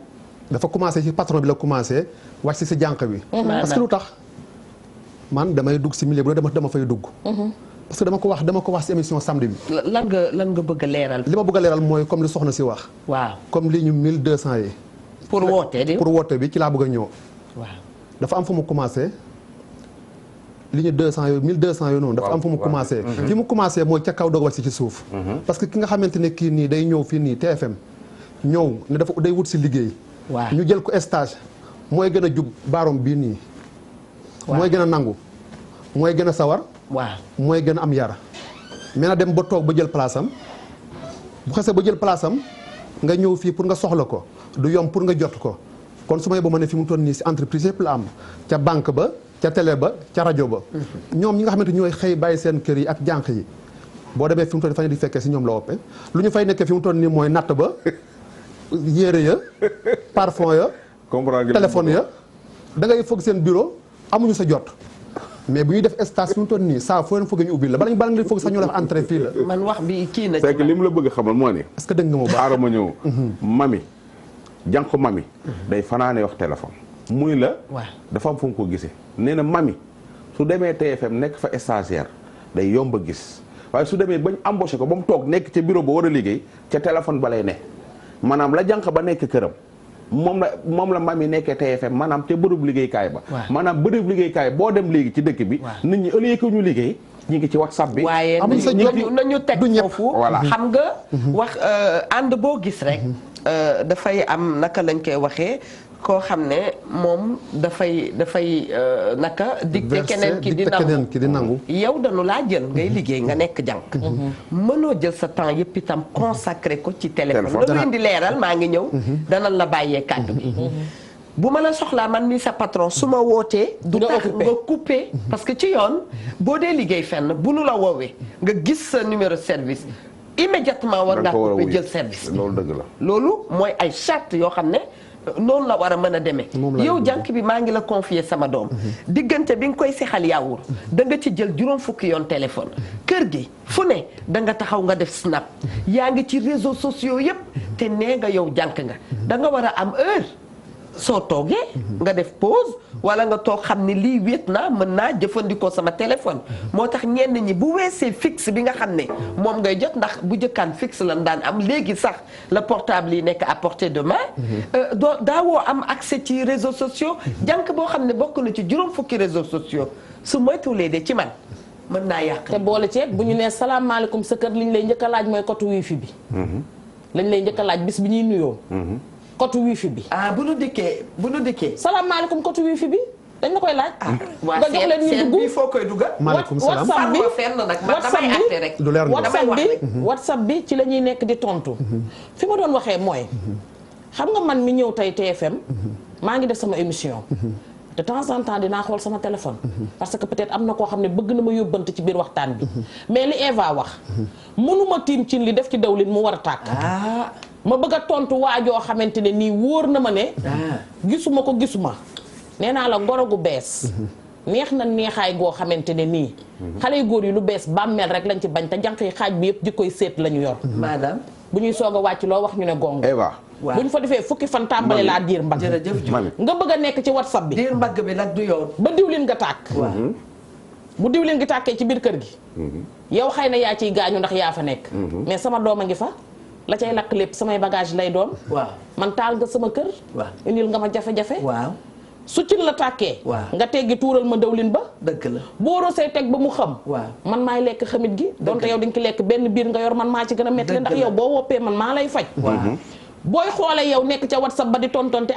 dafa commencé ci patron bi la commencé wàcc ci jànq bi parce que lu tax man damay dugg ci milieu bu ne dama fay dugg parce que dama ko wax ci émission samedi bi. lan nga bëgg a leeral. li ma bëgg a leeral mooy comme li soxna si wax. waaw comme li ñu 1200 yi. pour woote bi ci laa bëgg a ñëw. waaw dafa am fu mu commencé li ñu 200 yooyu 1200 yooyu noonu dafa am fu mu commencé fi mu commencé mooy ca kaw doog wàcc ci suuf parce que ki nga xamante ne kii nii day ñëw fii nii TFM ñëw ne dafa day wut si liggéey ñu jël ko stage mooy gën a jub baarom bii nii mooy gën a nangu mooy gën a sawar mooy gën a am yar mais na dem ba toog ba jël place am bu xasee ba jël place am nga ñëw fii pour nga soxla ko du yomb pour nga jot ko kon su may ba ma ne fi mu toll nii si entreprise yëpp la am ca banque ba ca télé ba ca rajo ba ñoom ñi nga xamante ñooy xëy bàyyi seen kër yi ak jànq yi boo demee fi mu toll nii fa di fekkee si ñoom la woppe lu ñu fay nekkee fi mu toll nii mooy natt ba yére ya parfum ya téléphone ya da ngay foog seen bureau amuñu sa jot mais bu ñuy def stage fi mu toll nii saa foo leen foog ñu ubbi la bala nga foog sax ñu def entrée fii la man wax bi kii na c'est que li mu la bëgg xamal moo ne est-ce que dégg nga ma baax aara ma ñëw mami jànq mami day fanaane wax téléphone muy la dafa am fu mu ko gisee nee na mami su demee TFM nekk fa stagiaire day yomb a gis waaye su demee bañ embauché ko ba mu toog nekk ca bureau ba war a liggéey ca téléphone ba lay ne maanaam la jànq ba nekk këram moom la mami nekkee TFM maanaam ca bërëb liggéeykaay ba maanaam bërëb liggéeykaay boo dem léegi ci dëkk bi nit ñi au lieu que ñu liggéey ñu ngi ci WhatsApp bi waaye nañu teg foofu xam nga wax ànd boo gis rek dafay am naka lañ koy waxee koo xam ne moom dafay naka dicté keneen ki di nangu yow dañu laa jël ngay liggéey nga nekk jànk mënoo jël sa temps yëpp itam consacré ko ci téléphone la leen di leeral maa ngi ñëw danañ la bàyyee kàddu bi bu ma la soxlaa man mii sa patron su ma wootee du tax nga coupé parce que ci yoon boo dee liggéey fenn bu nu la woowee nga gis sa numéro service immédiatement war ngaa coupé jël service loolu dëgg la loolu mooy ay charte yoo xam ne noonu la war a mën a demee yow jànk bi maa ngi la confier sama doom diggante bi nga koy sexal yaawur da nga ci jël juróom fukki yoon téléphone kër gi fu ne da nga taxaw nga def snap yaa ngi ci réseaux sociaux yëpp te nee nga yow jànk nga da nga war a am heure soo toogee nga def pause wala nga toog xam ne lii wéet naa mën naa jëfandikoo sama téléphone moo tax ñenn ñi bu weesee fixe bi nga xam ne moom ngay jot ndax bu jëkkaan fixe lan daan am léegi sax la portable yi nekk à portée de main daawoo am accès ci réseaux sociaux jànk boo xam ne bokk na ci juróom fukki réseaux sociaux su moytuwulee de ci man mën naa yàq te boole ceeb bu ñu nee salaamaaleykum sa kër li ñu lay njëkk a laaj mooy code wifi bi lañ lay njëkk a laaj bis bi ñuy nuyoo code wifi bi. bu nu dikkee. salaamaaleykum code wifi bi dañ la koy laaj. nga jox leen ñu dugg foo koy dugga. maaleykum salaam WhatsApp bi ci la ñuy nekk di tontu. fi ma doon waxee mooy. xam nga man mi ñëw tey TFM. maa ngi def sama émission. de temps en temps dinaa xool sama téléphone. parce que peut-être am na koo xam ne bëgg na ma yóbbante ci biir waxtaan bi. mais li Eva wax. mënuma tiim cin li def ci dawlin mu war a tàkk. ma bëgg a tontu waajoo xamante ne nii wóor na ma ne. gisuma ko gisuma. nee naa la goro gu bees. neex na neexaay goo xamante ne nii. xale yu góor yi lu bees bàmmeel rek lañ ci bañ te jànq yi xaaj bi yëpp jikkoy seet la ñu yor. maanaam bu ñuy soog a wàcc loo wax ñu ne gongo. Eva. bu ñu fa defee fukki fan tàmbali laa diir mbagg. jërëjëf nga bëgg a nekk ci WhatsApp bi. diir mbagg bi nag du yoon. ba diwlin nga tàkk. bu diwlin gi tàkkee ci biir kër gi. yow xëy na yaa ciy gaañu ndax yaa fa nekk. mais sama doom a ngi fa. la cay lakk lépp samay bagage lay doon. waaw man taal nga sama kër. waaw indil nga ma jafe-jafe. waaw su cin la tàkkee. waaw nga teggi tuural ma dawlin ba. dëgg la boo rosee teg ba mu xam. waaw man maay lekk xamit gi. donte yow di nga ki lekk benn biir nga yor man maa ci gën a métti ndax yow boo woppee man maa lay faj. booy xoolee yow nekk ca WhatsApp ba di tontonte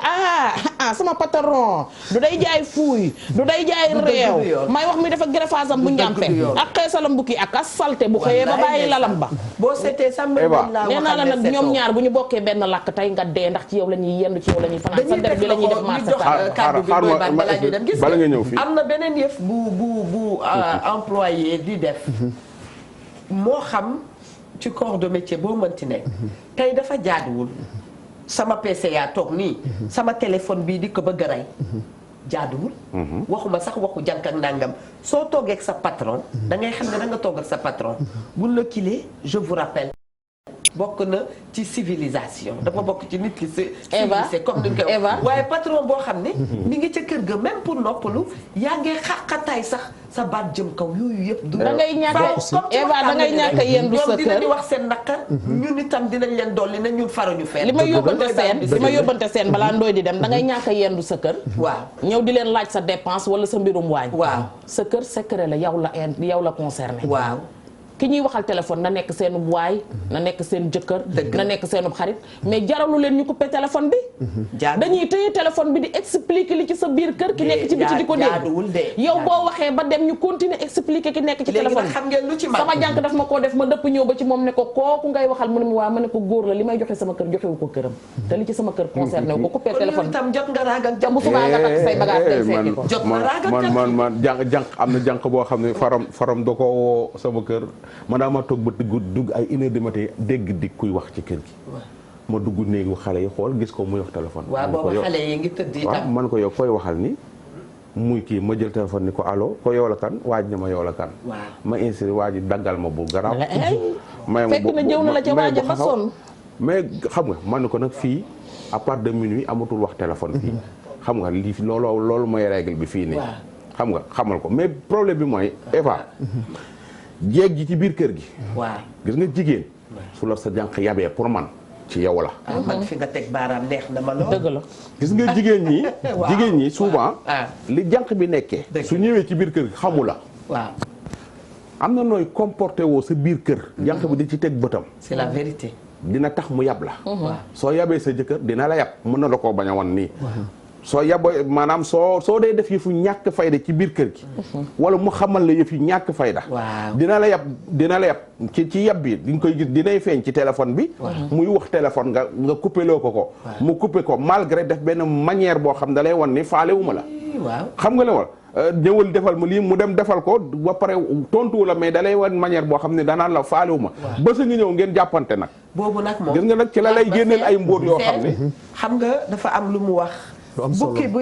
sama patron du day jaay fuuy du day jaay réew may wax mi dafa greffage am bu njàmpe ak xeesalam bu kii ak as salte bu xëyee ba bàyyi lalam ba boo seetee sax nee naa la nag ñoom ñaar bu ñu bokkee benn làkk tey nga dee ndax ci yow la ñuy yendu ci yow la ñuy fanaan sa der bi la ñuy def marché kàddu bi mooy ban balaa ñuy dem gis bala nga ñëw fii am na beneen yëf bu employé di def moo xam ci corps de métier boo mënti nekk tey dafa jaaduwul sama PC yaa toog nii sama téléphone bii di ko bëgg a rey jaaduwul waxuma sax waxu jànk ak nangam soo toogee ak sa patron da ngay xam ne da nga toog ak sa patron buñ la kilee je vous rappelle bokk na ci civilisation dafa bokk ci nit ki Eva civilisé comme ni ñu koy wax waaye patron boo xam ne mi ngi ca kër ga même pour noppalu yaa ngi xaqataay sax sa baat jëm kaw yooyu yëpp du da ngay ñàkk Eva da ngay ñàkk yendu sa kër dinañu wax seen naqar ñun itam dinañ leen dolli ne ñun faruñu fenn li ma yóbbante seen balaa ndooy di dem da ngay ñàkk yendu sa kër waaw ñëw di leen laaj sa dépense wala sa mbirum waañ waaw sa kër secret la yow la concerné waaw ki ñuy waxal téléphone na nekk seenub waay na nekk seen jëkkër na nekk seenub xarit mais jaralu leen ñu coupé téléphone bi dañuy téye téléphone bi di expliquer li ci sa biir kër ki nekk ci biti di ko dégg yow boo waxee ba dem ñu continuer expliquer ki nekk ci téléphone bi xam ngeen lu ci sama jànk daf ma koo def ma dëpp ñëw ba ci moom ne ko kooku ngay waxal mu ne ma waa ma ne ko góor la li may joxe sama kër joxewu ko këram te li ci sama kër concerné wu ko coupé téléphone tam jot nga raag ak jàmm bu subaa nga takk say bagage dem fekki ko jot nga raag ak jàmm man jànq am na jànq boo xam ne faram da ko woo sama kër man daa ma toog ba dugg ay 1 heure du matin dégg di kuy wax ci kër gi ma dugg néegu xale yi xool gis ko muy wax téléphone waaw boobu xale yi ngi tëdd itam waaw man ko yow koy waxal ni muy kii ma jël téléphone ni ko allo ko yow la kan waaj na ma yow la kan ma insisté waa ji daggal ma bu garaaw fekk na jëw na la ca waaja ba sonn mais xam nga man ni ko nag fii à part de minuit amatul wax téléphone fii xam nga lii loolu mooy règle bi fii nii xam nga xamal ko mais problème bi mooy Eva jéeg ji ci biir kër gi waaw gis nga jigéen su la sa jànq yabee pour man ci yow la man fi nga teg baaraam neex na ma lool dëgg la gis nga jigéen ñi souvent li jànq bi nekkee su ñëwee ci biir kër gi xamu la waaw am na nooy comporté woo sa biir kër jànq bi di ci teg bëtam c'est la vérité dina tax mu yab la soo yabee sa jëkkër dina la yab mën na la koo bañ a wan nii soo yaboo maanaam soo dee def yëfu ñàkk fayda ci biir kër gi wala mu xamal la yëf yi ñàkk fayda dina la yab ci yab bi di nga koy gis dinay feeñ ci téléphone bi muy wax téléphone nga coupé loo ko mu coupé ko malgré def benn manière boo xam da lay wan ni faale wu ma la xam nga la wala ñëwal defal ma lii mu dem defal ko ba pare tontuwu la mais da lay wan manière boo xam ne danaan la faale wu ma ba sa ngi ñëw ngeen jàppante nag boobu nag moom gis nga nag ci la lay génneel ay mbóot yoo xam ne xam nga dafa am lu mu wax bukki bu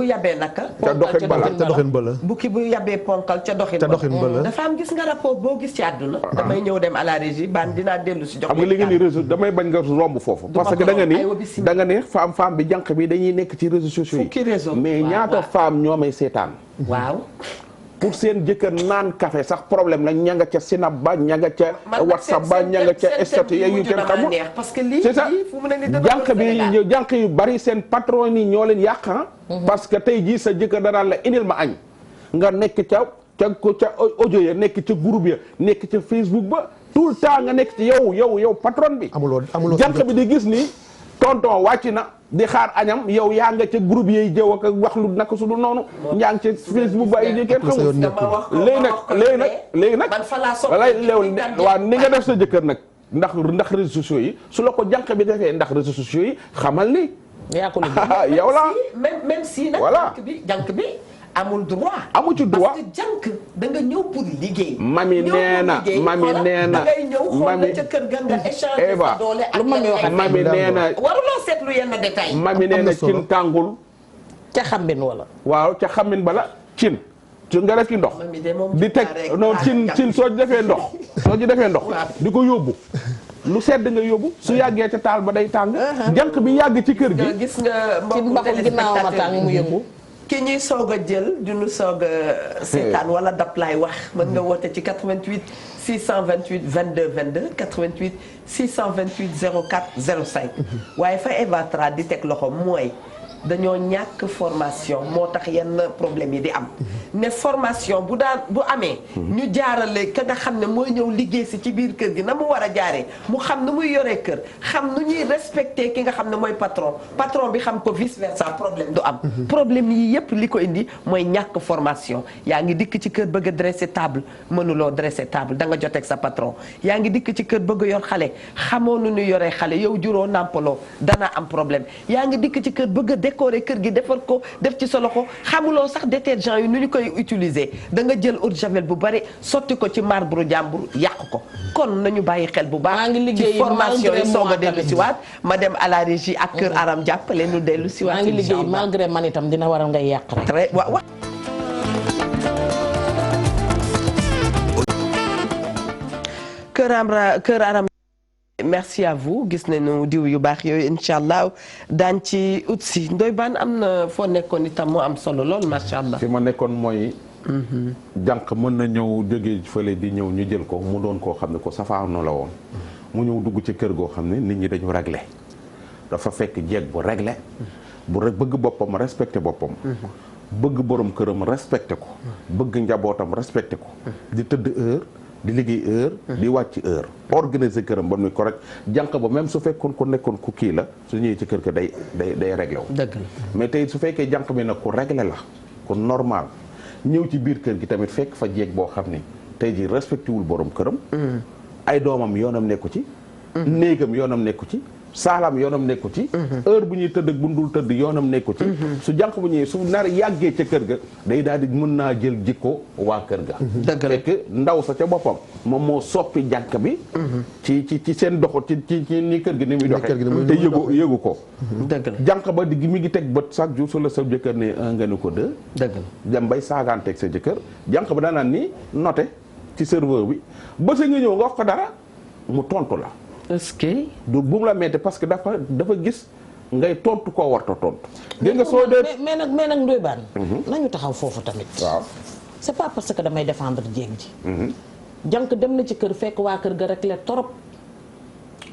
yabee naka ca doxin bala bukki bu yabee ponkal ca doxin bala dafa am gis nga rapport boo gis ci àdduna damay ñëw dem à la régie ban dinaa dellu si jox xam nga li nga ni réseau damay bañ nga romb foofu parce que da nga ni femme bi jànq bi dañuy nekk ci réseaux sociaux yi mais ñaata femme ñoo may seetaan waaw pour seen jëkkër naan café sax problème la ña nga ca Snap ba ña nga ca WhatsApp ba ña nga ca statut yu kenn xamul c'est ça jànq yu bari seen patron yi ñoo leen yàq parce que tey jii sa jëkkër danaan la indil ma añ nga nekk ca audio ya nekk ca groupe ya nekk ca Facebook ba tout le temps nga nekk ci yow patron bi jànq bi di gis ni tonton wàcc na di xaar añam yow yaa nga ca groupe yi jëw ak wax lu naka su du noonu yaa ngi ca Facebook ba ay kenn xamul léegi nag waaw ni nga def sa jëkkër nag ndax réseaux sociaux yi su la ko jànq bi defee ndax réseaux sociaux yi xamal ni yow la même si nag jànq bi amul droit amu ci droit parce que jànk da nga ñëw pour liggéey. mami nee na da ngay ñëw xool na ca kër ga nga échanger sa doole ak mami nee na waruloo seetlu yenn détails. mami nee na cin tàngul ca xambin wala. waaw ca xambin bala cin. ci nga def ci ndox. di teg non cin soo ci defee ndox. soo ci defee ndox di ko yóbbu. lu sedd nga yóbbu su yàggee ca taal ba day tàng. jànk bi yàgg ci kër gi. gis nga mbokku téléspectateur mu yëngu. ki ñuy soog a jël du ñu soog a seetaan wala dab laay wax mën nga woote ci 88 628 22 22 88 628 04 05 waaye fa Eva Tra di teg loxo mooy dañoo ñàkk formation moo tax yenn problème yi di am ne formation bu amee ñu jaarale ka nga xam ne mooy ñëw liggéey si ci biir kër gi na mu war a jaaree mu xam nu muy yoree kër xam nu ñuy respecté ki nga xam ne mooy patron bi xam ko vice versa problème du am problème yi yépp li ko indi mooy ñàkk formation yaa ngi dikk ci kër bëgg a dresser table mënuloo dresser table da nga joteeg sa patron yaa ngi dikk ci kër bëgg a yor xale xamoo nu ñu yoree xale yow juróo nàmpaloo dana am problème yaa ngi dikk ci kër bëgg a décorer kër gi defar ko def ci sa loxo xamuloo sax détergent yi nu ñu koy utiliser da nga jël eau de javel bu bari sotti ko ci marbre jàmbur yàq ko kon nañu bàyyi xel bu baax ci formation yi soog a dellu si waat ma dem à la régie ak kër Aram jàppale nu dellu si waat maa ngi liggéey malgré man itam dina waral ngay yàq rek très waaw kër Aram merci à vous gis nañu diw yu baax yooyu incha allah daañ ci ut si Ndoye Bane am na foo nekkoon itam mu am solo lool macha allah. fi ma nekkoon mooy. jànq mën na ñëw jógee fële di ñëw ñu jël ko mu doon koo xam ne ko safaano la woon. mu ñëw dugg ci kër goo xam ne nit ñi dañu réglé. dafa fekk jeeg bu réglé. bu rek bëgg boppam respecté boppam. bëgg borom këram respecté ko. bëgg njabootam respecté ko. di tëdd heure. di liggéey heure di wàcc heure organiser këram ba muy correct jànq ba même su fekkoon ku nekkoon ku kii la su ñëwee ci kër ga day réglé wu dëgg la mais tey su fekkee jànq bi nag ku réglé la ku normal ñëw ci biir kër gi tamit fekk fa jeeg boo xam ni tey ji respecté wul borom këram ay doomam yoonam nekku ci néegam yoonam nekku ci saalam yoonam nekku ci heure bu ñuy tëdd ak bu dul tëdd yoonam nekku ci su jànq bu ñëwee su nar yàggee ca kër ga day daal di mën naa jël jikko waa kër ga fekk ndaw sa ca boppam moom moo soppi jànq bi ci seen doxo ci ni kër gi ni muy doxee te yëgu ko dëgg la jànq ba di mi ngi teg bët chaque jour su la sa jëkkër ne nga ni ko deux dëgg la dem bay saagaanteeg sa jëkkër jànq ba daanaan ni noté ci serveur bi ba sa nga ñëw nga wax ko dara mu tontu la est-ce que. du bu mu la metti parce que dafa gis ngay tontu koo warta tontu. dégg nga soo dee mais nag Ndoye Bane. nañu taxaw foofu tamit. waaw c'est pas parce que damay défendre jéeg ji. jànk dem na ci kër fekk waa kër ga rek la torop.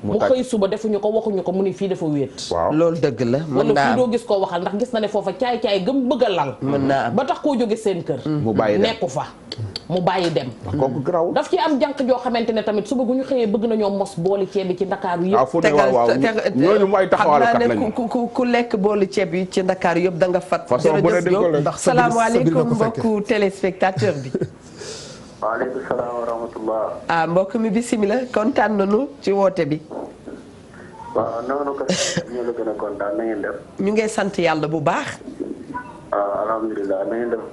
mu xëy suba defuñu ko waxuñu ko mu ni fii dafa wéet. waaw loolu dëgg la. mën naa wala fii doo gis koo waxal ndax gis na ne foofa caay-caay gëm bëgg a lal. mën naa am ba tax koo jóge seen kër. mu bàyyi dem nekku fa. mu bàyyi dem. kooku garaaw. daf ci am jànk joo xamante ne tamit suba bu ñu xëyee bëgg nañoo mos booli ceeb bi ci ndakaaru yëpp. fu ne waaw ñooñu mooy taxawalkat lañu. ku lekk booli ceeb yi ci ndakaaru yëpp da nga fat. jërëjëf Diop salaamaaleykum mbokku téléspectateur bi. waaleykum salaam wa rahmatullah. mbokk mi bisimilah kontaan nañu ci woote bi. waaw noonu ko ñu la gën a kontaan na ngeen def. ñu ngi sant yàlla bu baax. alhamdulilah na ngeen def.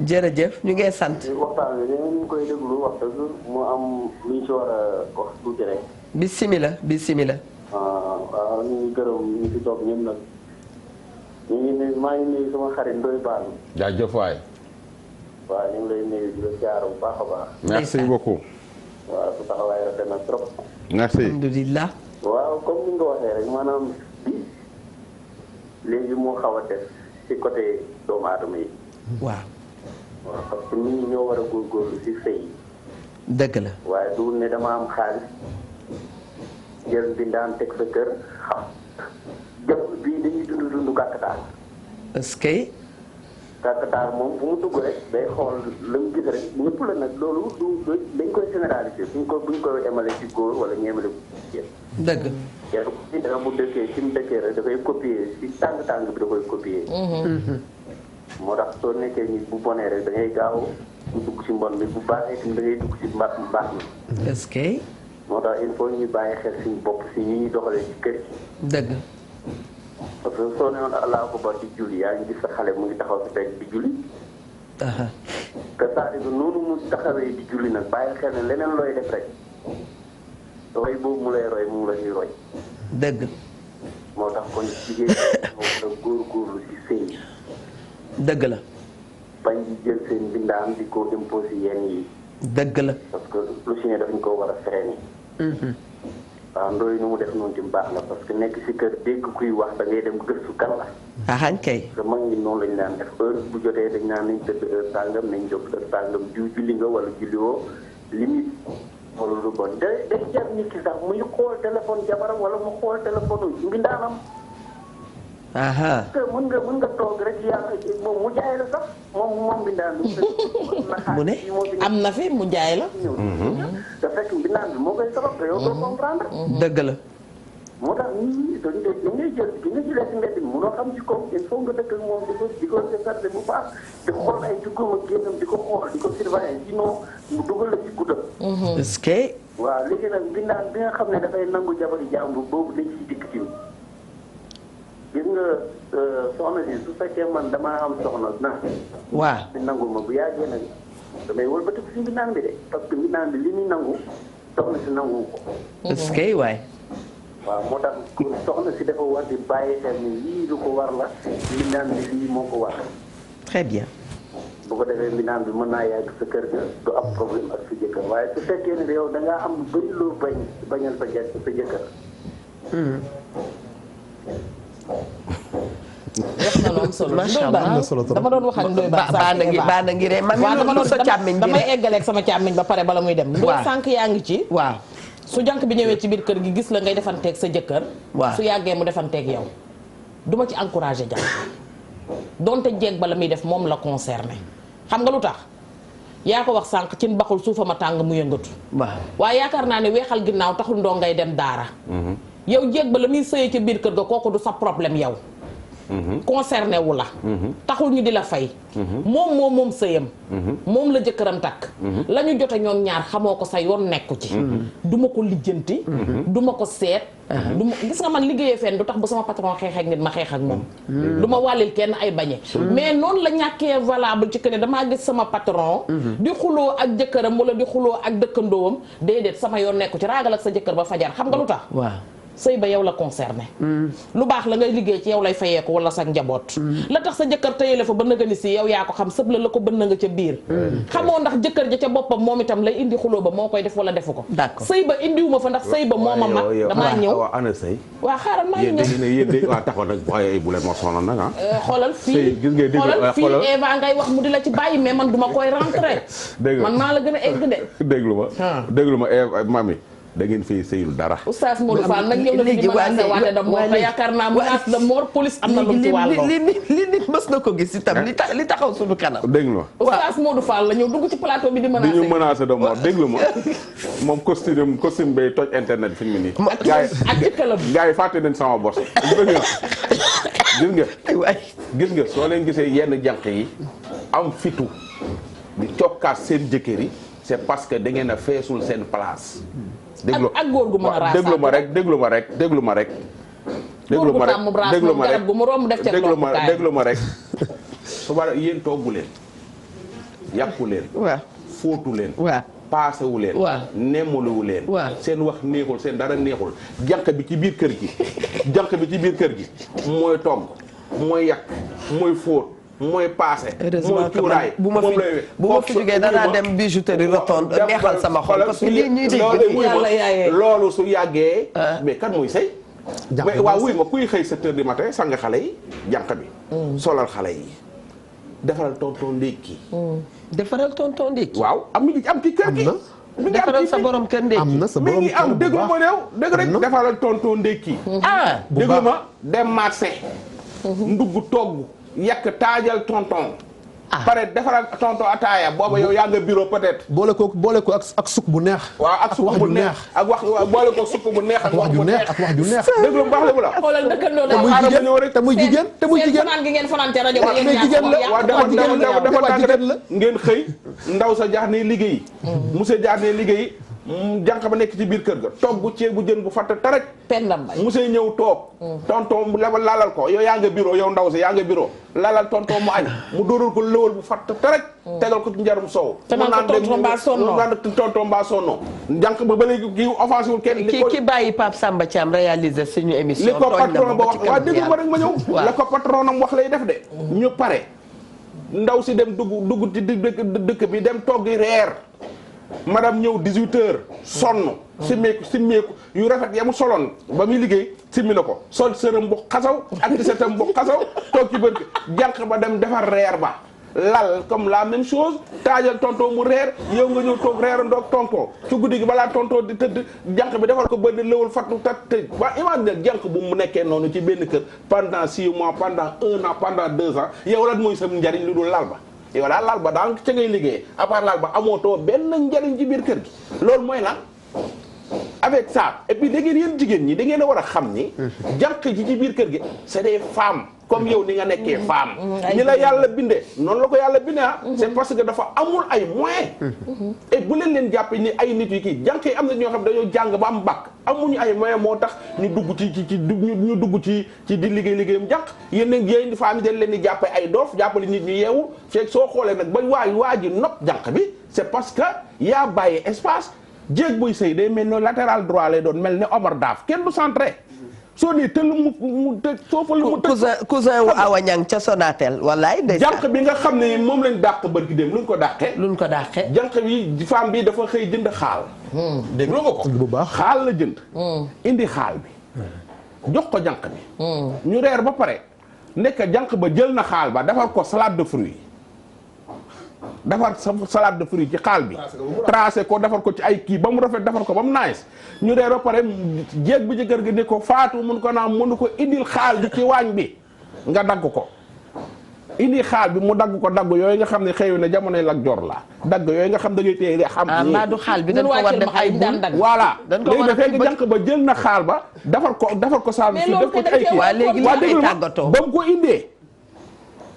jërëjëf ñu ngi sant. waxtaan bi ñu koy déglu wax dëgg mu am lu ñu si war a wax tuuti rek. bisimilah. waaw ñu ngi gërëm ñu si toog ñëpp nag. ñu ngi nuyu maa ngi nuyu sama xarit Ndoye Bane. jaajëf waay. waaw ñu ngi lay nuyu di la jaar bu baax a baax. merci beaucoup. waaw su taxawaay rafet na trop. merci. alhamdulilah. waaw comme ni nga ko waxee rek maanaam bi léegi moo xaw a def ci côté doomu aadama yi. waaw parce que nit ñi ñoo war a góorgóorlu ci sëy yi. dëgg la. waaye du ne dama am xaalis jël bindaan teg sa kër xam jëpp bii dañuy dund kàkkatar. est-ce que. kàkkatar moom fu mu dugg rek day xool la mu gis rek ñëpp la nag loolu dañ koy généraliser buñ koy emale ci góor wala ñu emale ci jigéen. dëgg. kenn ku ci dara bu dëkkee ci mu dëkkee rek dafay copier ci tàng bi da koy copier. moo tax soo nekkee ni bu bonee rek da ngay gaaw bu dugg ci mbon bi bu baaxee tamit da ngay dugg ci mbaax mi. est-ce que. moo tax il faut ñu bàyyi xel suñu bopp si ñuy doxalee ci kër gi. dëgg. parce que soo newoon Allahu akbar di julli yaa ngi gis sa xale mu ngi taxaw si pegg di julli. te c'est-à-dire que noonu mu taxawee di julli nag bàyyi xel ne leneen looy def rek roy boobu mu lay roy mu la ñuy roy. dëgg. moo tax kon jigéen ñi moo war a góorgóorlu si sëy. dëgg la. bañ di jël seen bindaan di ko imposé yenn yi. dëgg la. parce que lu si ne dafa ñu ko war a fexe nii. waaw Ndoye nu mu def noonu tamit baax na parce que nekk si kër dégg kuy wax da ngay dem gëstu kan la. kay. te mag ñi noonu lañu daan def heure bu jotee dañ naan nañ tëdd heure sàngam nañ jóg heure sàngam diw julli nga wala julliwoo limite wala lu bon day jar nit ki sax muy xool téléphone jabaram wala mu xool téléphone mbindaanam. mën nga toog rek yàlla moom mu jaay la sax moom mbindaan bi. mu ne am na fi mu jaay la. te fekk mbindaan bi moo koy sabab te yow doo comprendre. dëgg la. moo tax nit ñi dañ ngay jël ki nga jëlee si mbedd mi munoo xam ci kaw il faut nga dëkk ak moom di ko séparé bu baax di xool ay juggam ak génnam di ko xool di ko surveiller sinon mu dugal la ci guddam. est-ce que. waaw léegi nag mbindaan bi nga xam ne dafay nangu jabari jàmbur boobu dañ ciy dikk ci. gis nga soxna si su fekkee man damaa am soxna na. waaw di nangu ma bu yàggee nag damay wëlbatiku si mbindaan bi de parce que mbindaan bi li muy nangu soxna si nangu ko. est-ce que waay. waaw moo tax soxna si dafa war di bàyyi xel ni lii lu ko war la mbindaan bi lii moo ko war. très bien. bu ko defee mbinaan bi mën naa yàgg sa kër ga du am problème ak sa jëkkër waaye su fekkee ne yow da ngaa am bëri loo bañal sa jëkkër. wax na lu am solo. macha allah am na solo trop dama doon wax ak Ndoye baa na ngi ree man mi sa càmmiñ bi damay eggaleeg sama càmmiñ ba pare bala muy dem. Ndoye sànq yaa ngi ci. waaw su jànk bi ñëwee ci biir kër gi gis la ngay defanteeg sa jëkkër. waaw su yàggee mu defanteeg yow. duma ci encouragé jànk donte jeeg bala muy def moom la concerné xam nga lu tax yaa ko wax sànq cin baxul suufama tàng mu yëngatu. waaw waaye yaakaar naa ne weexal ginnaaw taxul ndoo ngay dem daara. yow jéeg ba la muy sëyee ci biir kër ga kooku du sa problème yow. concerné wu la. taxul ñu di la fay. moom sëyam. moom la jëkkëram takk. la ñu jote ñoom ñaar xamoo ko sa yoon nekku ci. duma ko lijjanti. duma ko seet. gis nga man liggéeyee fenn du tax bu sama patron xeex ak nit ma xeex ak moom. du ma wàllil kenn ay bañe. mais noonu la ñàkkee valable ci que ne damaa gis sama patron. di xuloo ak jëkkëram wala di xuloo ak dëkkandoowam déedéet sama yoon nekku ci raagal ak sa jëkkër ba fajar xam nga lu tax. waaw. sëy ba yow la concerné. lu baax la ngay liggéey ci yow lay fayeeku wala sa njaboot. la tax sa jëkkër tëyale fa ba nëgëni si yow yaa ko xam sëb la ko bënn nga ca biir. xamoo ndax jëkkër ja ca boppam moom itam lay indi xuloo ba moo koy def wala defu ko. d'accord sëy ba indiwuma fa ndax sëy ba moo ma mag. damaa ñëw waaw ana sëy. waa xaaral maa ngi ñëw yéen de waa taxaw nag waaye bu leen ma sonal nag ah. xoolal fii gis nga xoolal fii Eva ngay wax mu di la ci bàyyi mais man duma koy rentré. dégg man maa la gën a egg de. déglu ma Eva mami da ngeen fay sëyul dara. Oustaz Modou Fall nag ñëw na fi di menacé waate de mort te yaakaar naa menace de mort police am na lu ci wàlloo. li nit mës na ko gis itam li taxaw suñu kanam. déglu ma Oustaz Modou Fall la ñëw dugg ci plateau bi di menacé. di ñu menacé de mort déglu ma moom costume bay toj internet fi mu nii. ak ci këlam. gars yi fàtte nañ sama bos. gis nga soo leen gisee yenn jànq yi am fitu di cokkaas seen jëkkër yi c'est parce que da ngeen a feesul seen place. ak góor gu mën a raasaat déglu ma rek déglu ma rek déglu ma rek. déglu ma rek déglu ma rek déglu ma rek. suba yéen toggu leen. yàqu leen. waaw fóotu leen. waaw paasewu leen. waaw nemmuluwu leen. waaw seen wax neexul seen dara neexul. jànq bi ci biir kër gi. jànq bi ci biir kër gi. mooy togg mooy yàq mooy fóot. mooy paase. mooy cuuraay bu ma fi jógee danaa dem bijouterie rotonde neexal sama xol parce que lii ñuy dégg loolu su yàggee. mais kan mooy sëy. mais waaw wuy ma kuy xëy 7 heures du matin sang xale yi jànq bi. solal xale yi. defaral tonton ndékki. defaral tonton ndékki. waaw am ci kër gi. defaral sa borom kër ndékki. am na sa borom mi ngi am déglu ma néew dégg rek defaral tonton ndékki. déglu ma dem marché. ndugg togg. yàq taajal tonton. pare defaral tonton ataaya booba yow yaa nga bureau peut-être. boole ko ak sukk bu neex. waaw ak sukk bu neex ak wax boole ko sukk bu neex ak wax bu neex ak wax ju neex. déglu mu baax la bu la. xoolal dëkkandoo te muy jigéen fanaan gi ngeen fanaan ca rajo ba mais jigéen la waaw dafa tàgg la ngeen xëy ndaw sa jaax ne liggéey. monsieur jaax ne liggéey. jànq ba nekk ci biir kër ga togg ceeb bu jën bu fatt taraj pendam bay monsieur ñëw toog tonton mu lalal ko yow yaa nga bureau yow ndaw si yaa nga bureau lalal tonton mu añ mu dóoral ko lëwal bu fatt taraj tegal ko ci njarum soow mu naan tonton mbaa sonno jànq ba léegi kii offensive wul kenn ki bàyyi Pape Samba Thiam réaliser suñu émission li ko patron ba wax waaw déglu ma rek ma ñëw la ko patronam wax lay def de ñu pare ndaw si dem dugg ci dëkk bi dem toggi reer madame ñëw 18h sonn simmeeku yu rafet ya mu soloon ba muy liggéey simmi na ko sol sërëm bu xasaw ak tisetam bu xasaw toog ci bërk jànq ba dem defar reer ba lal comme la même chose taajal tonton mu reer yow nga ñëw toog reer ndoog tonton ci guddi gi balaa tonton di tëdd jànq bi defal ko bënn lëwal fattu tat tëj waa imagine jànq bu mu nekkee noonu ci benn kër pendant 6 mois pendant 1 an pendant 2 ans yow lan mooy sam njariñ lu dul lal ba yow daal laal ba daal ca ngay liggéeyee à part laal ba amootoo benn njariñ ci biir kër gi loolu mooy lan avec ça et puis da ngeen yéen jigéen ñi da ngeen a war a xam ni jànq ji ci biir kër gi c'est des femmes comme yow ni nga nekkee femme ni la yàlla bindee noonu la ko yàlla bindee ah c'est parce que dafa amul ay moyens et bu leen jàppe ni ay nit yi kii jànq yi am na ñoo xam dañoo jàng ba am bac amuñu ay moyens moo tax ñu dugg ñu dugg ci di liggéeyam jànq yéen femmes yi dañ leen di jàppe ay doof jàppale nit ñu yeewu fekk soo xoolee nag ba waa ji nopp jànq bi c'est parce que yaa bàyyi espace jéeg buy sëy day mel ne latéral droit lay doon mel ne Omar Daaf kenn du centré soo nee tëll mu tëj foofu la mu tëj. cousin wu Awa Niang ca Sonatel wallaay ndeysaan. jànq bi nga xam ne moom lañ dàq barki dem luñ ko dàqee. jànq bi femme bi dafa xëy jënd xaal. dégg nga ko bu baax xaal la jënd. indi xaal bi. jox ko jànq bi. ñu reer ba pare nekk jànq ba jël na xaal ba defar ko salade de fruits. defar salade de fruits ci xaal bi. tracé ko defar ko ci ay kii ba mu rafet defar ko ba mu nice ñu reer ba pare jéeg bi ci kër gi ne ko faatu mun ko naam mënu ko indil xaal bi ci waañ bi nga dagg ko. indi xaal bi mu dagg ko dagg yooyu nga xam ne xëy na jamonoy Lat Joor la dagg yooyu nga xam da ngay téye xam. mbaa du xaal bi dañ ko war def ay bul. voilà léegi dafay nga jànq ba jël na xaal ba defar ko saa su def ko ci ay kii. waaw léegi li ay tàggatoo ba mu ko indee.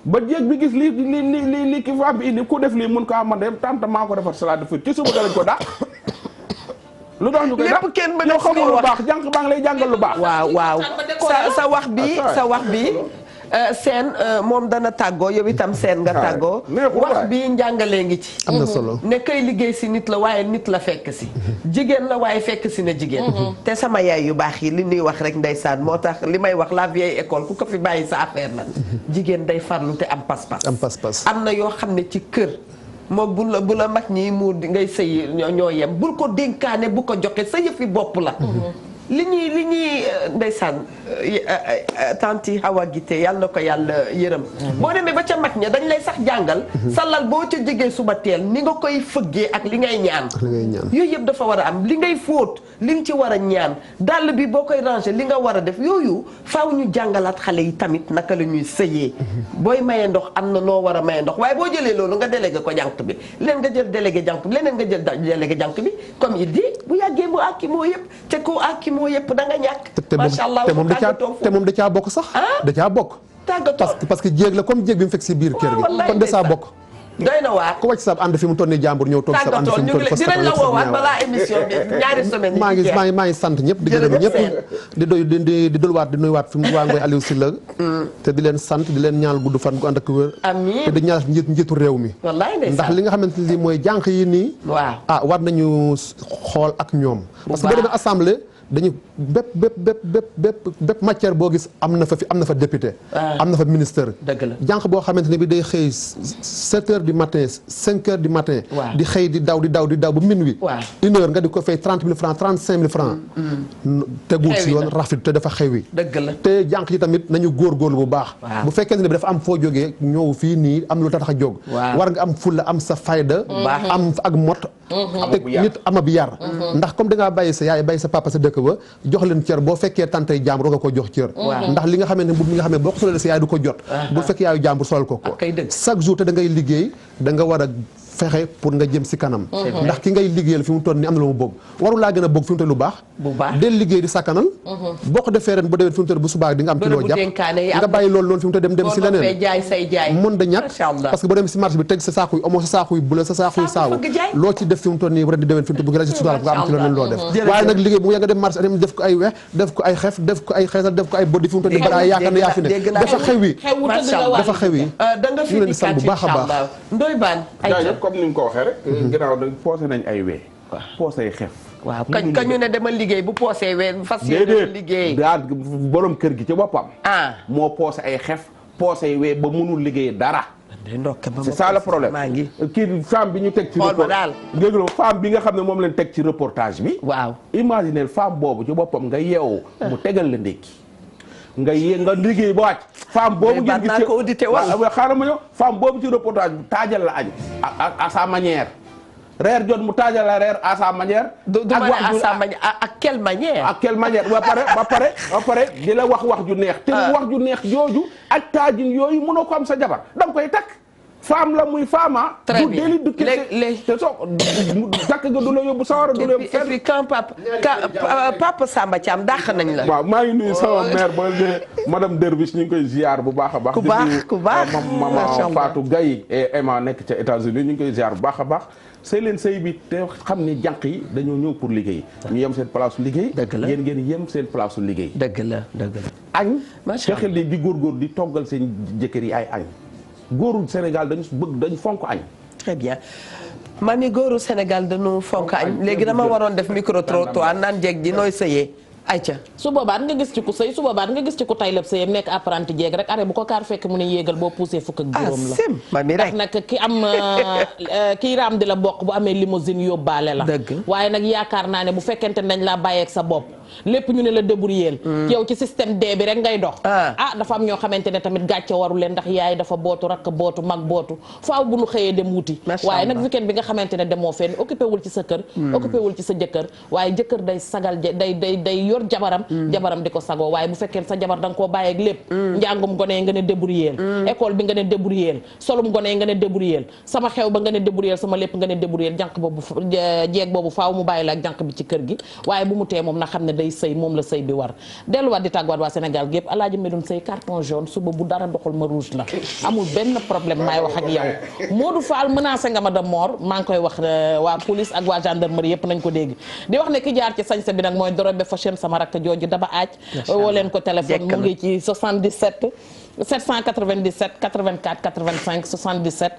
ba jéeg bi gis li ki femme bi indi ku def lii mun ko am man de tante maa ko defar salade de fruits ci suba dalañ ko dàq. lu tax ñu koy dàq lépp kenn ba yow xamul lu baax jànq baa ngi lay jàngal lu baax. waaw sa wax bi seen moom dana tàggoo yow itam seen nga tàggoo. wax bi njàngalee ngi ci. am na solo ne kay liggéey si nit la waaye nit la fekk si. jigéen la waaye fekk si na jigéen. te sama yaay yu baax yi li ñuy wax rek ndeysaan moo tax li may wax la vieille école ku ko fi bàyyi sa affaire la. jigéen day farlu te am pas-pas. am na yoo xam ne ci kër. moom bu la mag ñi muur di ngay sëy ñoo yem bul ko dénkaane bu ko joxe sa yëfi bopp la. li ñuy ndeysaan tanti Awa Gité yàlla na ko yàlla yërëm. boo demee ba ca mag ña dañ lay sax jàngal. salal boo ca jegee suba teel ni nga koy fëggee ak li ngay ñaan. yooyu yëpp dafa war a am li ngay fóot li nga ci war a ñaan dàll bi boo koy ranger li nga war a def yooyu faaw ñu jàngalaat xale yi tamit naka la ñuy sëyee. booy maye ndox am na noo war a maye ndox waaye boo jëlee loolu nga délégué ko jànq bi leen nga jël délégué jànq bi leneen nga jël délégué jànq bi comme il dit bu yàggee mu àkki moo yëpp te ko àkki moo yëpp da nga ñàkk. macha allah te moom da caa bokk sax. da caa bokk. tàggatoo parce que jéeg la comme jéeg bi mu fekk si biir kër gi. kon de saa bokk. doy na waar ku wàcc sa ànd fi mu toll nii jàmbur ñëw toog sa ànd fi mu toll fas dinañ la woowaat balaa émission bi ñaari semaine maa ngi sant ñëpp di gërëm ñëpp di dolwaat di nuyuwaat fi mu waa Ngoy Aliou Sylla te di leen sant di leen ñaanal gudd fan gu ànd ak wér amiin te di ñaanal njiitu réew mi ndax li nga xamante ni mooy jànq yi nii waaw war nañu xool ak ñoom parce que boo demee assemblée dañu bépp matière boo gis am na fa député am na fa ministre jànq boo xamante ne bi day xëy 7 heures du matin 5 heures du matin di xëy di daw ba minuit 1 heure nga di ko fay 30 000 francs 35 000 francs tegul si yoon rafet te dafa xewi te jànq yi tamit nañu góorgóorlu bu baax bu fekkente ne bi dafa am foo jógee ñëw fii nii am lu tax a jóg war nga am fulla am sa fayda am ak mot te nit ama bi yar ndax comme dangaa bàyyi sa yaay bàyyi sa papa sa dëkk ba jox leen cër boo fekkee tantay jàmbur nga ko jox cër ndax li nga xamante ne mi nga xam ne boo ko solee sa yaay du ko jot bu fekkee yaayu jàmbur solal ko chaque jour te da ngay liggéey da nga war a fexe pour nga jëm si kanam ndax ki ngay liggéeyal fi mu toll ni am na lu mu bëgg waru laa gën a bëgg fi mu toll lu baax del liggéey di sakkanal boo ko defee ren bu demee fi mu toll bu subaa di nga am ci loo jàpp nga bàyyi loolu noonu fi mu toll dem si leneen mën da ñàkk parce que boo demee si marché bi teg sa saaku yi omo sa saaku yi bula sa saaku yi saawu loo ci def fi mu toll nii ren di demee fi mu toll bu la si sudaal nga am ci leneen loo def waaye nag liggéey bu nga dem marché dem def ko ay wex def ko ay xef def ko ay xeesal def ko ay boddi fi mu toll nii balaa yaakaar na yaa fi ne dafa xew yi ñu leen di sant bu baax a baax Ndoye Bane comme ni nga ko waxee rek. ginnaaw da poosé nañ ay wee. poosé ay xef. waaw kañu ne dama liggéey bu poosé wee fas yéene liggéey. daal borom kër gi ci boppam. moo poosé ay xef poosé wee ba mënul liggéey dara. c'est ça le problème kii femme bi ñu teg ci femme bi nga xam ne moom leen teg ci reportage bi. waaw imaginez femme boobu ci boppam nga yeewu. mu tegal la ndékki. nga liggéey ba wàcc. femme boobu ngeen gis ko audité wala xaaral ma ñëw femme boobu ci reportage bi taajal la añ à sa manière. reer jot mu taajal la reer à sa manière. du ma ne à sa manière à quelle manière. à quelle manière ba pare di la wax ju neex. te wax ju neex jooju ak taajin yooyu mënoo ko am sa jabar da nga koy takk. femme la muy femme très bien du délit du kese te soo takk nga du la yóbbu sawara du la yóbbu fenn. et puis quand papa Samba Thiam dàq nañ la. waaw maa ngi nuyu sama mère ba madame Derviche ñu ngi koy ziar bu baax a baax. ku baax maman Fatou Gaye et Emma nekk ca États-Unis ñu ngi koy ziar bu baax a baax. sëy leen sëy bi te xam ni jànq yi dañoo ñëw pour liggéey. ñu yem seen place su liggéey. dëgg la yéen ngeen yem seen place su liggéey. dëgg la. añ. macha allah fexe di góorgóor di toggal seen jëkkër yi ay añ. góoru Sénégal dañu fonk añ. très bien mami góoru Sénégal dañu fonk añ léegi dama waroon def micro trottoir naan jeeg ji nooy sëyee ayca su boobaat nga gis ci ku sëy su boobaat nga gis ci ku tay lépp sëyam nekk apprenti jeeg rek are bu ko kaar fekk mu ne yéegal boo poussé fukk ak juróom la ma mi rek ndax nag ki am kii raam di la bokk bu amee limousine yóbbaale la waaye nag yaakaar naa ne bu fekkente dañ laa bàyyeeg sa bopp lépp ñu ne la débrouiller yow ci système D bi rek ngay dox dafa am ñoo xamante ne tamit gàcce waru leen ndax yaay dafa bootu rakk bootu mag bootu faaw bu ñu xëyee dem wuti waaye nag weekend bi nga xamante ne demoo fenn occupé wul ci sa kër occupé wul ci sa jëkkër waaye jëkkër day sagal day yor jabaram di ko sagoo waaye bu fekkee sa jabar da nga koo bàyyeeg lépp njàngum gone yi nga ne débrouiller école bi nga ne débrouiller solum gone yi nga ne débrouiller sama xew ba nga ne débrouiller sama lépp nga ne débrouiller jànq boobu jeeg boobu faaw mu bàyyi la ak jànq bi ci kër gi waaye bu mu tee moom na xam ne day sëy moom la sëy bi war delluwaat di tàgguwaat waa Sénégal gépp alaaji Medoune Seye carton jaune suba bu dara doxul ma rouge la amul benn problème maay wax ak yow Modou Fall menacé nga ma de mort maa ngi koy wax waa police ak waa gendarmerie yëpp nañ ko dégg di wax ne ki jaar ci sañse bi nag mooy Dorobe Fashion sama rakk jooju daba aaj woo leen ko téléphone mu ngi ci 77 797 84 85 77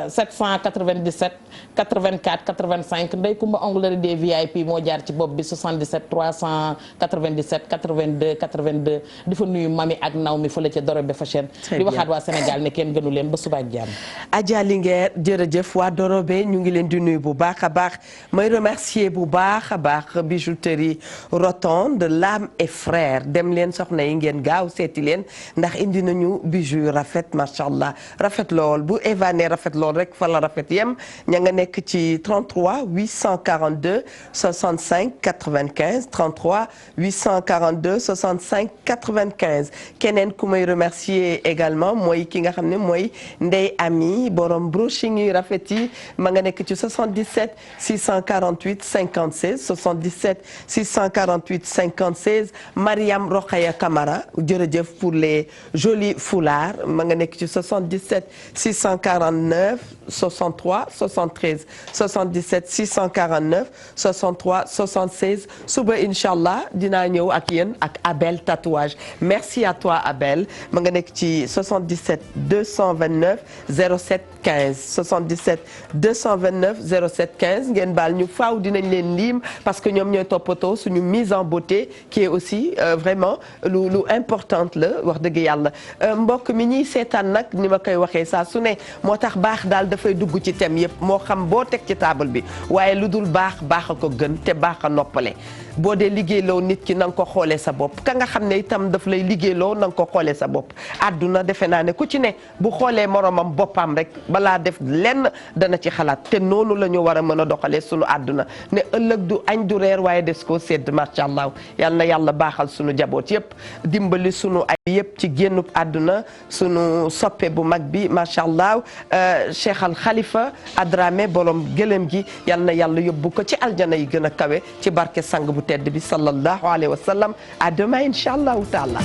797 84 85 Ndey Kumba onglerie des VIP moo jaar ci bopp bi 77 397 82 82 di fa nuyu mami ak naw mi fële ca Dorobe Fashion di waxaat waa Sénégal ne kenn gënu leen ba suba ak jàmm. Adja Linguère jërëjëf waa Dorobe ñu ngi leen di nuyu bu baax a baax may remercier bu baax a baax bijouterie Rotonde Lame et Frères dem leen soxna yi ngeen gaaw seeti leen ndax indi nañu bijou yu rafet macha allah rafet lool bu évané rafet lool rek fa la rafet yem ña nga nekk ci 33 842 65 95 33 842 65 95 keneen ku may remercier également mooy ki nga xam ne mooy Ndey Ami borom brushing yu rafet yi ma nga nekk ci 77 648 56 77 648 56 Mariam Rokhaya Camara jërëjëf pour les jolis foulards ma nga nekk ci 77 649 63 73 77 649 63 76 suba incha allah dinaa ñëw ak yéen ak Abel tatouage merci à toi Abel ma nga nekk ci 77 229 07 15 77 229 07 15 ngeen baal ñu faaw dinañ leen lim parce que ñoom ñooy toppatoo suñu mise en beauté qui est aussi vraiment lu importante la wax dëgg yàlla mbokk mi ñuy seetaan nag ni ma koy waxee saa su ne moo tax baax daal dafay dugg ci thème yëpp moo xam boo teg ci table bi waaye lu dul baax baax a ko gën te baax a noppale boo dee liggéeyloo nit ki na nga ko xoolee sa bopp ka nga xam ne itam daf lay liggéeyloo na nga ko xoolee sa bopp àdduna defe naa ne ku ci ne bu xoolee moromam boppam rek balaa def lenn dana ci xalaat te noonu la ñu war a mën a doxalee sunu àdduna ne ëllëg du añ du reer waaye des koo sédd macha allah yal na yàlla baaxal sunu jaboot yëpp dimbali sunu ay yëpp ci génnub àdduna sunu soppe bu mag bi macha allah Cheikh Al Khalifa Adramé borom gëlëm gi yal na yàlla yóbbu ko ci aljana yi gën a kawe ci barke sang bu tedd bi sallallahu alayhi wa sallam à demain incha allahu taala.